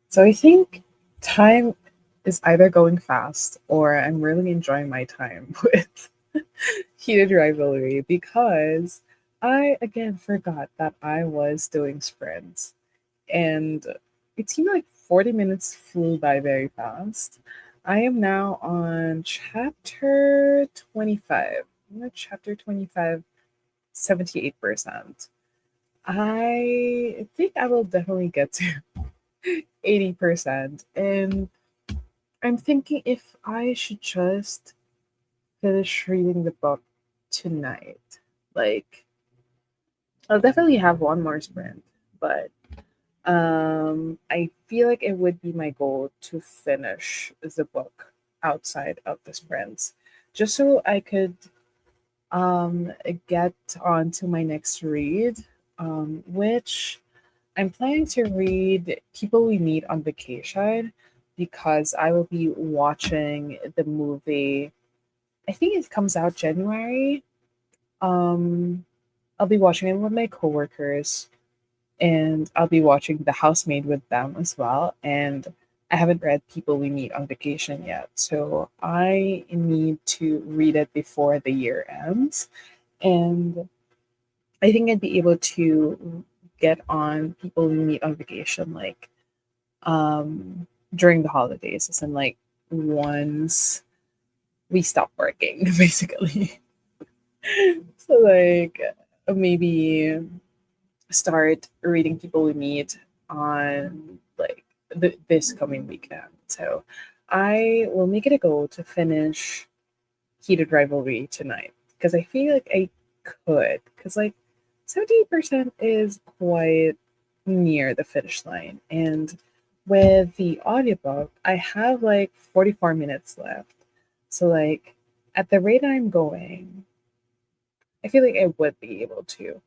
So I think time is either going fast or I'm really enjoying my time with heated rivalry because I again forgot that I was doing sprints and it seemed like 40 minutes flew by very fast. I am now on chapter 25. I'm at chapter 25, 78%. I think I will definitely get to 80%. And I'm thinking if I should just finish reading the book tonight. Like, I'll definitely have one more sprint, but I feel like it would be my goal to finish the book outside of the sprints, just so I could get on to my next read, which I'm planning to read People We Meet on Vacation because I will be watching the movie. I think it comes out January. Um, I'll be watching it with my coworkers and I'll be watching The Housemaid with them as well. And I haven't read People We Meet on Vacation yet. So I need to read it before the year ends. And I think I'd be able to get on People We Meet on Vacation like during the holidays, as in like once we stop working, basically. So like maybe start reading People We Meet on like this coming weekend. So I will make it a goal to finish Heated Rivalry tonight because I feel like I could, because like 78% is quite near the finish line. And with the audiobook, I have like 44 minutes left. So like at the rate I'm going, I feel like I would be able to.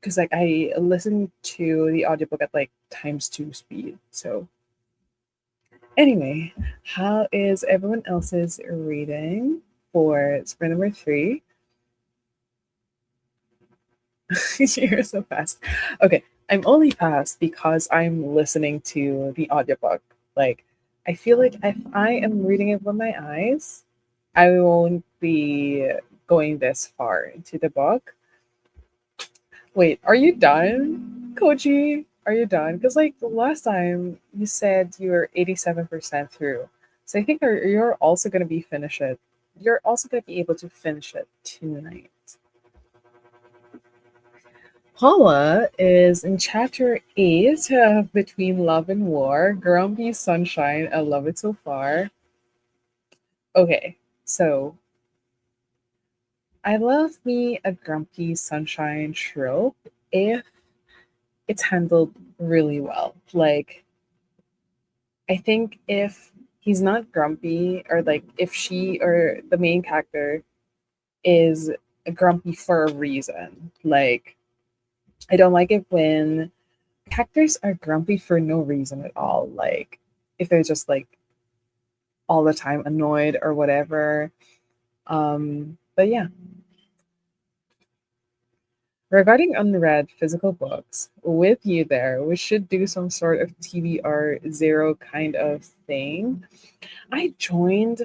Because like I listen to the audiobook at like times two speed. So anyway, how is everyone else's reading for sprint number 3? You're so fast. Okay, I'm only fast because I'm listening to the audiobook. Like, I feel like if I am reading it with my eyes, I won't be going this far into the book. Wait, are you done, Koji? Are you done? Because like last time you said you were 87% through. So I think you're also gonna be finish it. You're also gonna be able to finish it tonight. Paula is in chapter 8 of Between Love and War. Grumpy Sunshine. I love it so far. Okay, so I love me a grumpy sunshine trope if it's handled really well. Like, I think if he's not grumpy, or like if she or the main character is grumpy for a reason, like, I don't like it when characters are grumpy for no reason at all. Like if they're just like all the time annoyed or whatever. But yeah. Regarding unread physical books, with you there, we should do some sort of TBR zero kind of thing. I joined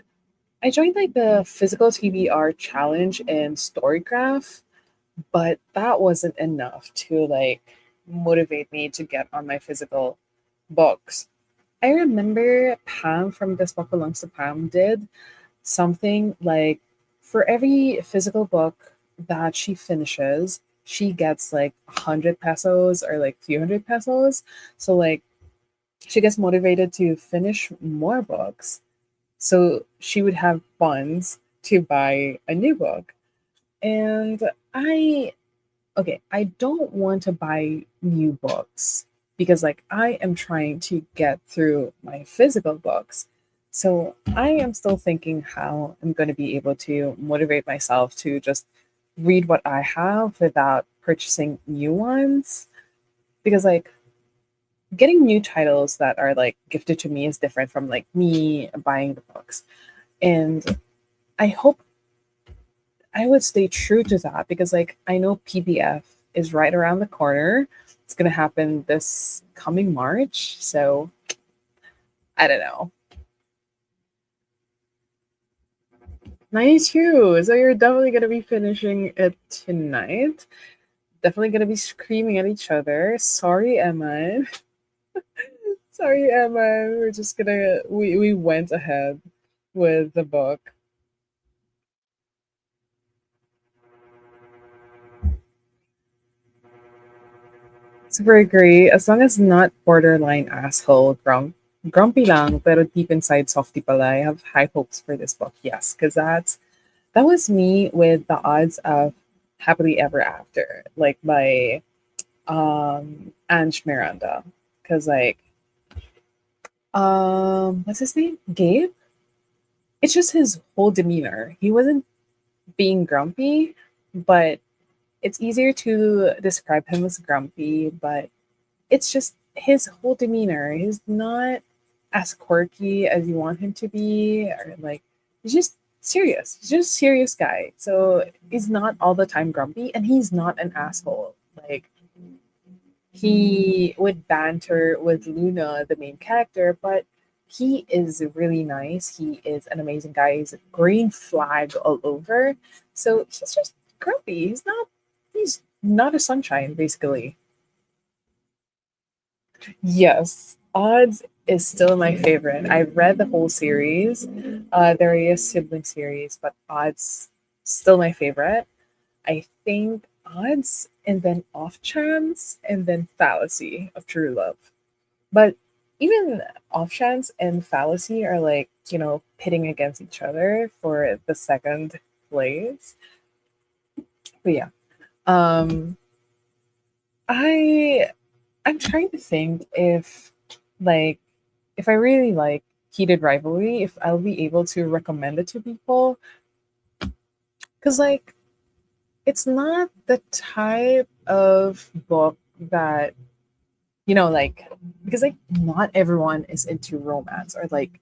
like the physical TBR challenge in Storygraph, but that wasn't enough to like motivate me to get on my physical books. I remember Pam from This Book Belongs to Pam did something like for every physical book that she finishes, she gets like 100 pesos or like few hundred pesos. So like she gets motivated to finish more books. So she would have funds to buy a new book. And I don't want to buy new books because like I am trying to get through my physical books. So I am still thinking how I'm going to be able to motivate myself to just read what I have without purchasing new ones, because like getting new titles that are like gifted to me is different from like me buying the books. And I hope I would stay true to that because like I know PBF is right around the corner. It's gonna happen this coming March, so I don't know. 92. So you're definitely gonna be finishing it tonight. Definitely gonna be screaming at each other. Sorry, Emma. Sorry, Emma. We're just gonna we went ahead with the book. Super agree. As long as not borderline asshole, grumpy lang, pero deep inside softy pala. I have high hopes for this book. Yes, because that was me with the odds of happily ever after, like by Ange Miranda. Because like what's his name? Gabe? It's just his whole demeanor. He wasn't being grumpy, but it's easier to describe him as grumpy, but it's just his whole demeanor. He's not as quirky as you want him to be, or like he's just serious. He's just a serious guy. So he's not all the time grumpy, and he's not an asshole. Like he would banter with Luna, the main character, but he is really nice. He is an amazing guy. He's a green flag all over. So he's just grumpy. He's not a sunshine, basically. Yes, Odds is still my favorite. I've read the whole series. There is sibling series, but Odds still my favorite. I think Odds and then Off Chance and then Fallacy of True Love. But even Off Chance and Fallacy are like, pitting against each other for the second place. But yeah. Um I I'm trying to think like if I really like Heated Rivalry, if I'll be able to recommend it to people. Cause like it's not the type of book that like because like not everyone is into romance or like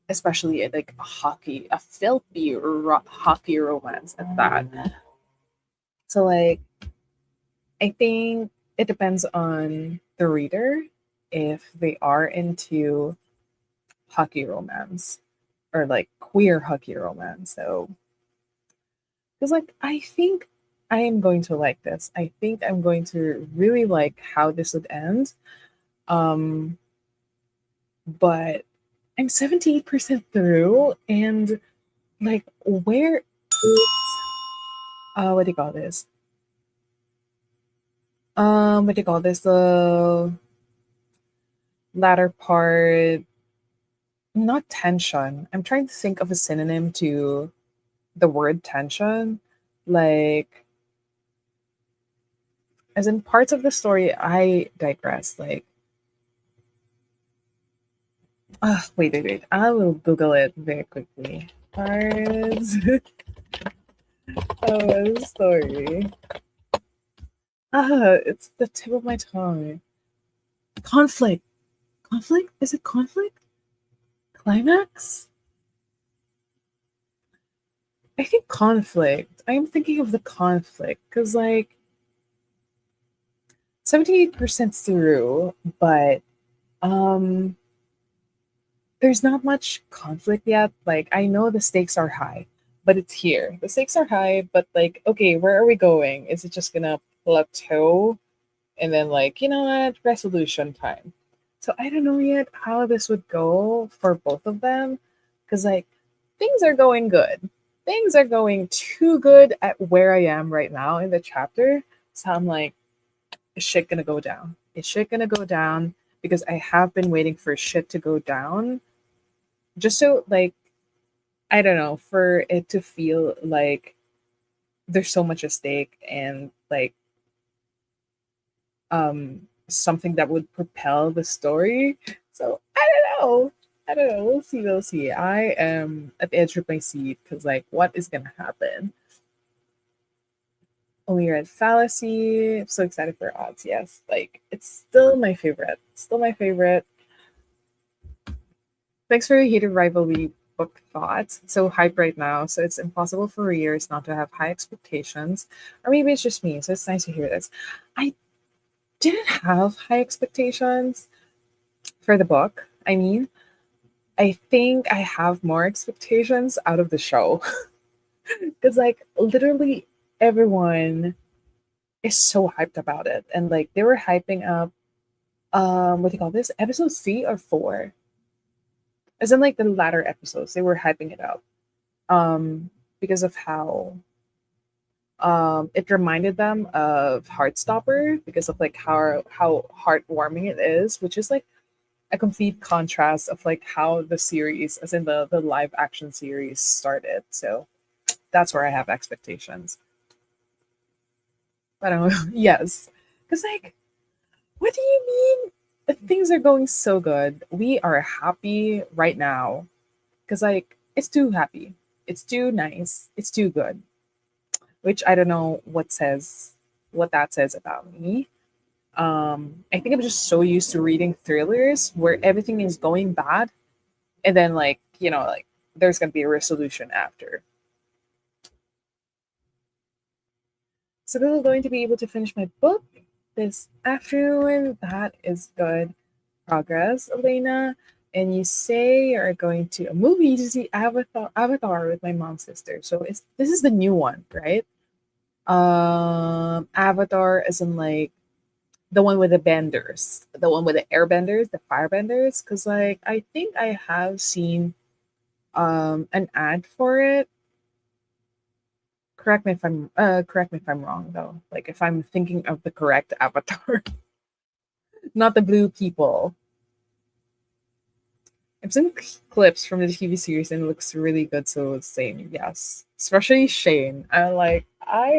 especially like a filthy hockey romance at that. So like I think it depends on the reader if they are into hockey romance or like queer hockey romance. So because like I think I am going to like this. I think I'm going to really like how this would end. Um but I'm 78% through and like where is what do you call this? What do you call this? The latter part, not tension. I'm trying to think of a synonym to the word tension. Like as in parts of the story, I digress. Like wait. I will Google it very quickly. Parts of a story. It's the tip of my tongue. Conflict. Conflict? Is it conflict? Climax? I think conflict. I am thinking of the conflict because, like, 78% through, but um, there's not much conflict yet. Like, I know the stakes are high, but it's here. The stakes are high, but like, okay, where are we going? Is it just gonna plateau and then, like, you know what, resolution time? So I don't know yet how this would go for both of them because, like, things are going good. Things are going too good at where I am right now in the chapter. So I'm like, is shit gonna go down? Is shit gonna go down? Because I have been waiting for shit to go down just so, like, I don't know, for it to feel like there's so much at stake and, like, something that would propel the story. So I don't know. I don't know. We'll see. We'll see. I am at the edge of my seat because, like, what is gonna happen? Only read Fallacy. I'm so excited for Odds. Yes, like it's still my favorite. Still my favorite. Thanks for your heated rivalry book thoughts. It's so hype right now, so it's impossible for readers not to have high expectations. Or maybe it's just me, so it's nice to hear this. I didn't have high expectations for the book. I mean, I think I have more expectations out of the show because, like, literally everyone is so hyped about it, and like they were hyping up what do you call this, episode 3 or 4, as in like the latter episodes. They were hyping it up because of how it reminded them of Heartstopper, because of like how heartwarming it is, which is like a complete contrast of like how the series, as in the live action series, started. So that's where I have expectations. I don't know. Yes, because like, what do you mean? Things are going so good. We are happy right now because like it's too happy, it's too nice, it's too good. Which I don't know what that says about me. I think I'm just so used to reading thrillers where everything is going bad, and then like like there's gonna be a resolution after. So I'm going to be able to finish my book this afternoon. That is good progress, Elena. And you say you're going to a movie to see Avatar with my mom's sister. So this is the new one, right? Avatar is in like the one with the benders, the one with the airbenders, the firebenders. Because like I think I have seen an ad for it. Correct me if I'm wrong though. Like if I'm thinking of the correct Avatar, not the blue people. I've seen clips from the TV series and it looks really good. So it's same, yes. Especially Shane. I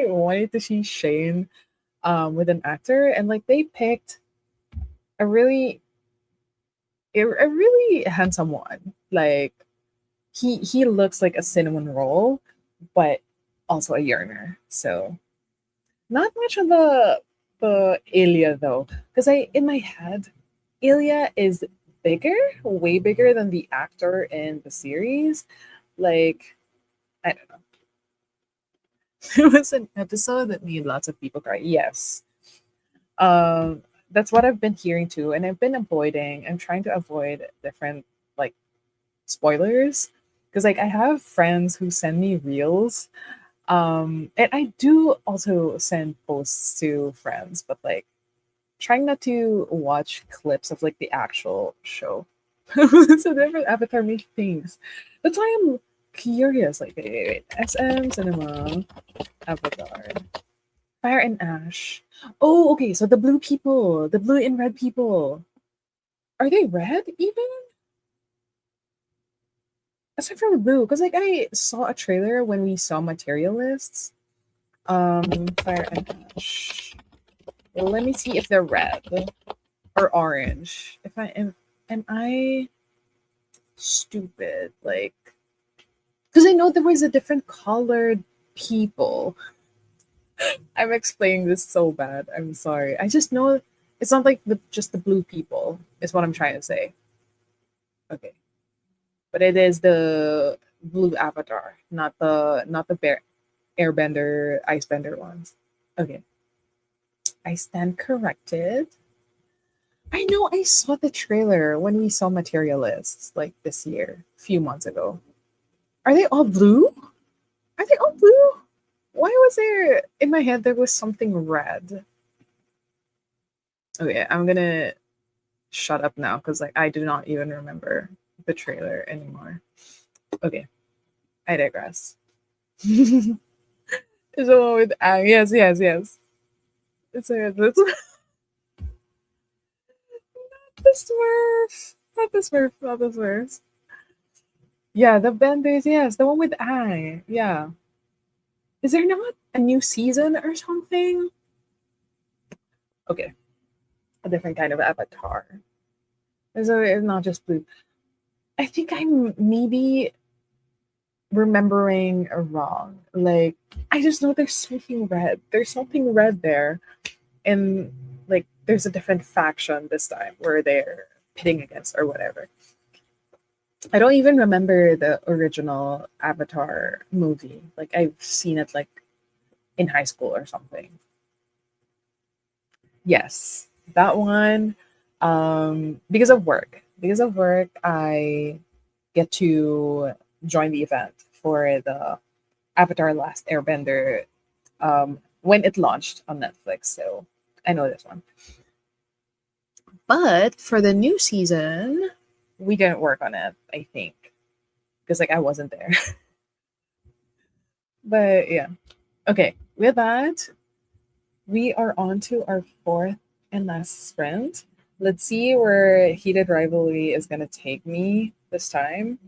wanted to see Shane with an actor, and like they picked a really a really handsome one. Like he looks like a cinnamon roll, but also a yearner. So not much of the Ilya though, because I in my head, Ilya is bigger, way bigger than the actor in the series. Like I don't know. There was an episode that made lots of people cry. Yes, that's what I've been hearing too, and I've been avoiding. I'm trying to avoid different like spoilers because like I have friends who send me reels, and I do also send posts to friends, but like trying not to watch clips of like the actual show. So different Avatar me things. That's why I'm curious. Like, wait. SM Cinema Avatar. Fire and Ash. Oh, okay. So the blue people, the blue and red people, are they red even? Aside from the blue, because like I saw a trailer when we saw materialists. Fire and Ash. Let me see if they're red or orange. If I am I stupid? Like, because I know there was a different colored people. I'm explaining this so bad. I'm sorry. I just know it's not like just the blue people. Is what I'm trying to say. Okay, but it is the blue avatar, not the bear airbender, icebender ones. Okay, I stand corrected. I know I saw the trailer when we saw Materialists like this year, a few months ago. Are they all blue? Are they all blue? Why was there in my head there was something red? Okay, I'm gonna shut up now because like I do not even remember the trailer anymore. Okay, I digress. There's a one with yes. It's the Smurf. Not the Smurf, not the Smurfs. Yeah, the Benders, yes, the one with Ang. Yeah. Is there not a new season or something? Okay, a different kind of avatar. It's not just blue. I think I'm maybe remembering wrong. Like, I just know there's something red. There's something red there. And, like, there's a different faction this time where they're pitting against or whatever. I don't even remember the original Avatar movie. Like, I've seen it, like, in high school or something. Yes. that one, because of work. Because of work, I get to join the event for the Avatar Last Airbender when it launched on Netflix. So I know this one. But for the new season, we didn't work on it, I think, because like I wasn't there. But yeah. Okay, with that, we are on to our fourth and last sprint. Let's see where Heated Rivalry is going to take me this time,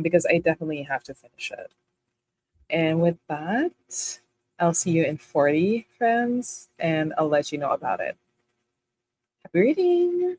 because I definitely have to finish it. And with that, I'll see you in 40, friends, and I'll let you know about it. Happy reading!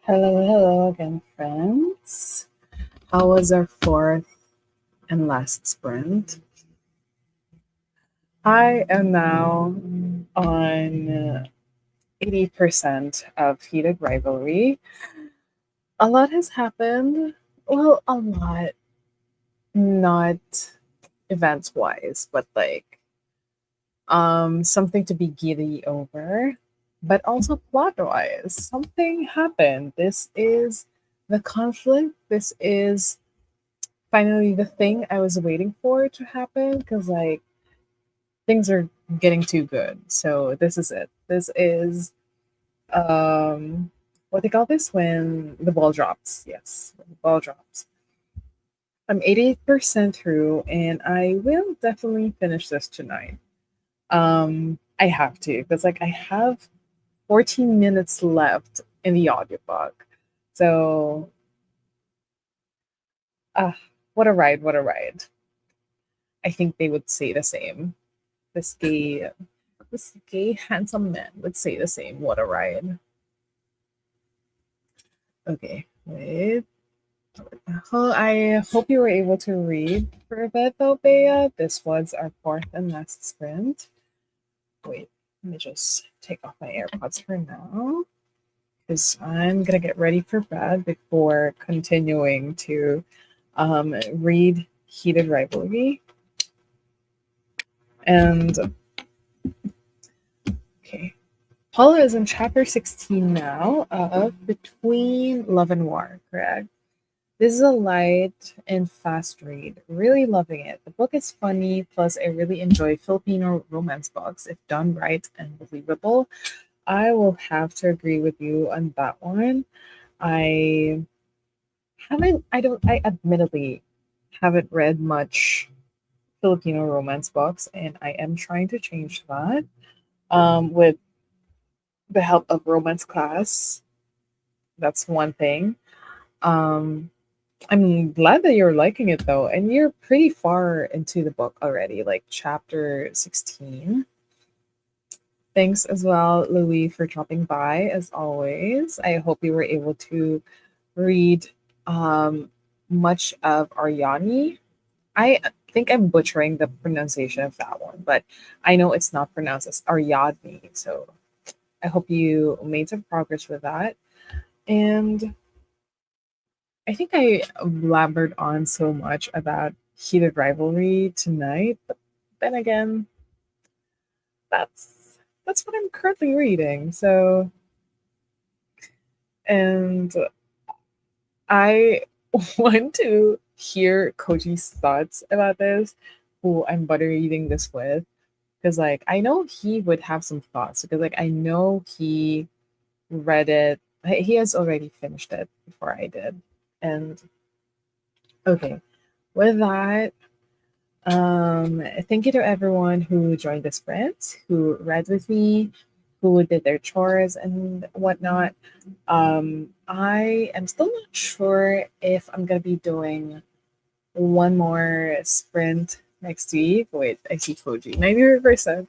Hello again, friends. How was our fourth and last sprint? I am now on 80% of Heated Rivalry. A lot has happened. Well, a lot, not events wise, but like something to be giddy over, but also plot wise. Something happened. This is the conflict. This is finally the thing I was waiting for to happen because like things are getting too good. So this is it. This is what they call this when the ball drops. Yes, when the ball drops. I'm 80% through and I will definitely finish this tonight. I have to because like I have 14 minutes left in the audiobook. So uh what a ride, what a ride. I think they would say the same. This gay this gay handsome man would say the same. What a ride. Okay, wait. I hope you were able to read for a bit though, Bea. This was our fourth and last sprint. Wait, let me just take off my AirPods for now. Because I'm gonna get ready for bed before continuing to read Heated Rivalry. And okay, Paula is in chapter 16 now of Between Love and War, correct? This is a light and fast read. Really loving it. The book is funny, plus I really enjoy Filipino romance books if done right and believable. I will have to agree with you on that one. I I admittedly haven't read much Filipino romance books, and I am trying to change that with the help of romance class. That's one thing. Um, I'm glad that you're liking it though, and you're pretty far into the book already, like chapter 16. Thanks as well, Louis, for dropping by as always. I hope you were able to read um, much of Aryani. I think I'm butchering the pronunciation of that one, but I know it's not pronounced as Ariadne. So I hope you made some progress with that. And I think I blabbered on so much about Heated Rivalry tonight, but then again, that's what I'm currently reading. So and I want to hear Koji's thoughts about this, who I'm butter reading this with. Because like I know he would have some thoughts because like I know he read it. He has already finished it before I did. And okay, with that, thank you to everyone who joined the sprint, who read with me, who did their chores and whatnot. I am still not sure if I'm gonna be doing one more sprint next week. Wait, I see Koji. 90%.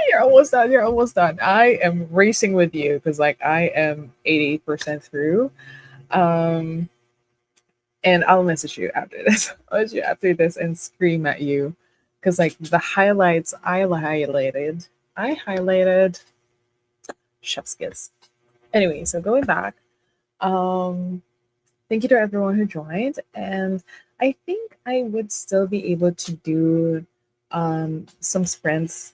You're almost done. You're almost done. I am racing with you because like I am 80% through. Um and I'll message you after this. I'll message you after this and scream at you. Because like the highlights I highlighted chef's kiss. Anyway, so going back, um thank you to everyone who joined. And I think I would still be able to do some sprints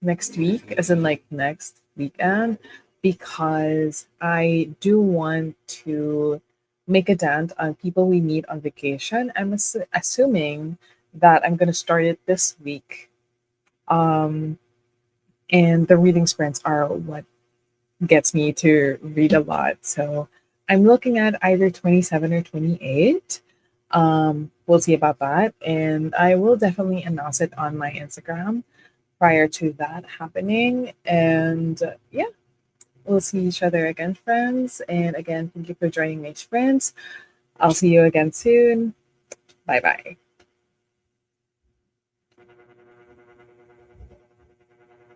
next week, as in like next weekend, because I do want to make a dent on people we meet on vacation. I'm assuming that I'm going to start it this week. Um, and the reading sprints are what gets me to read a lot. So I'm looking at either 27 or 28. We'll see about that. And I will definitely announce it on my Instagram prior to that happening. And yeah, we'll see each other again, friends. And again, thank you for joining me, friends. I'll see you again soon. Bye bye.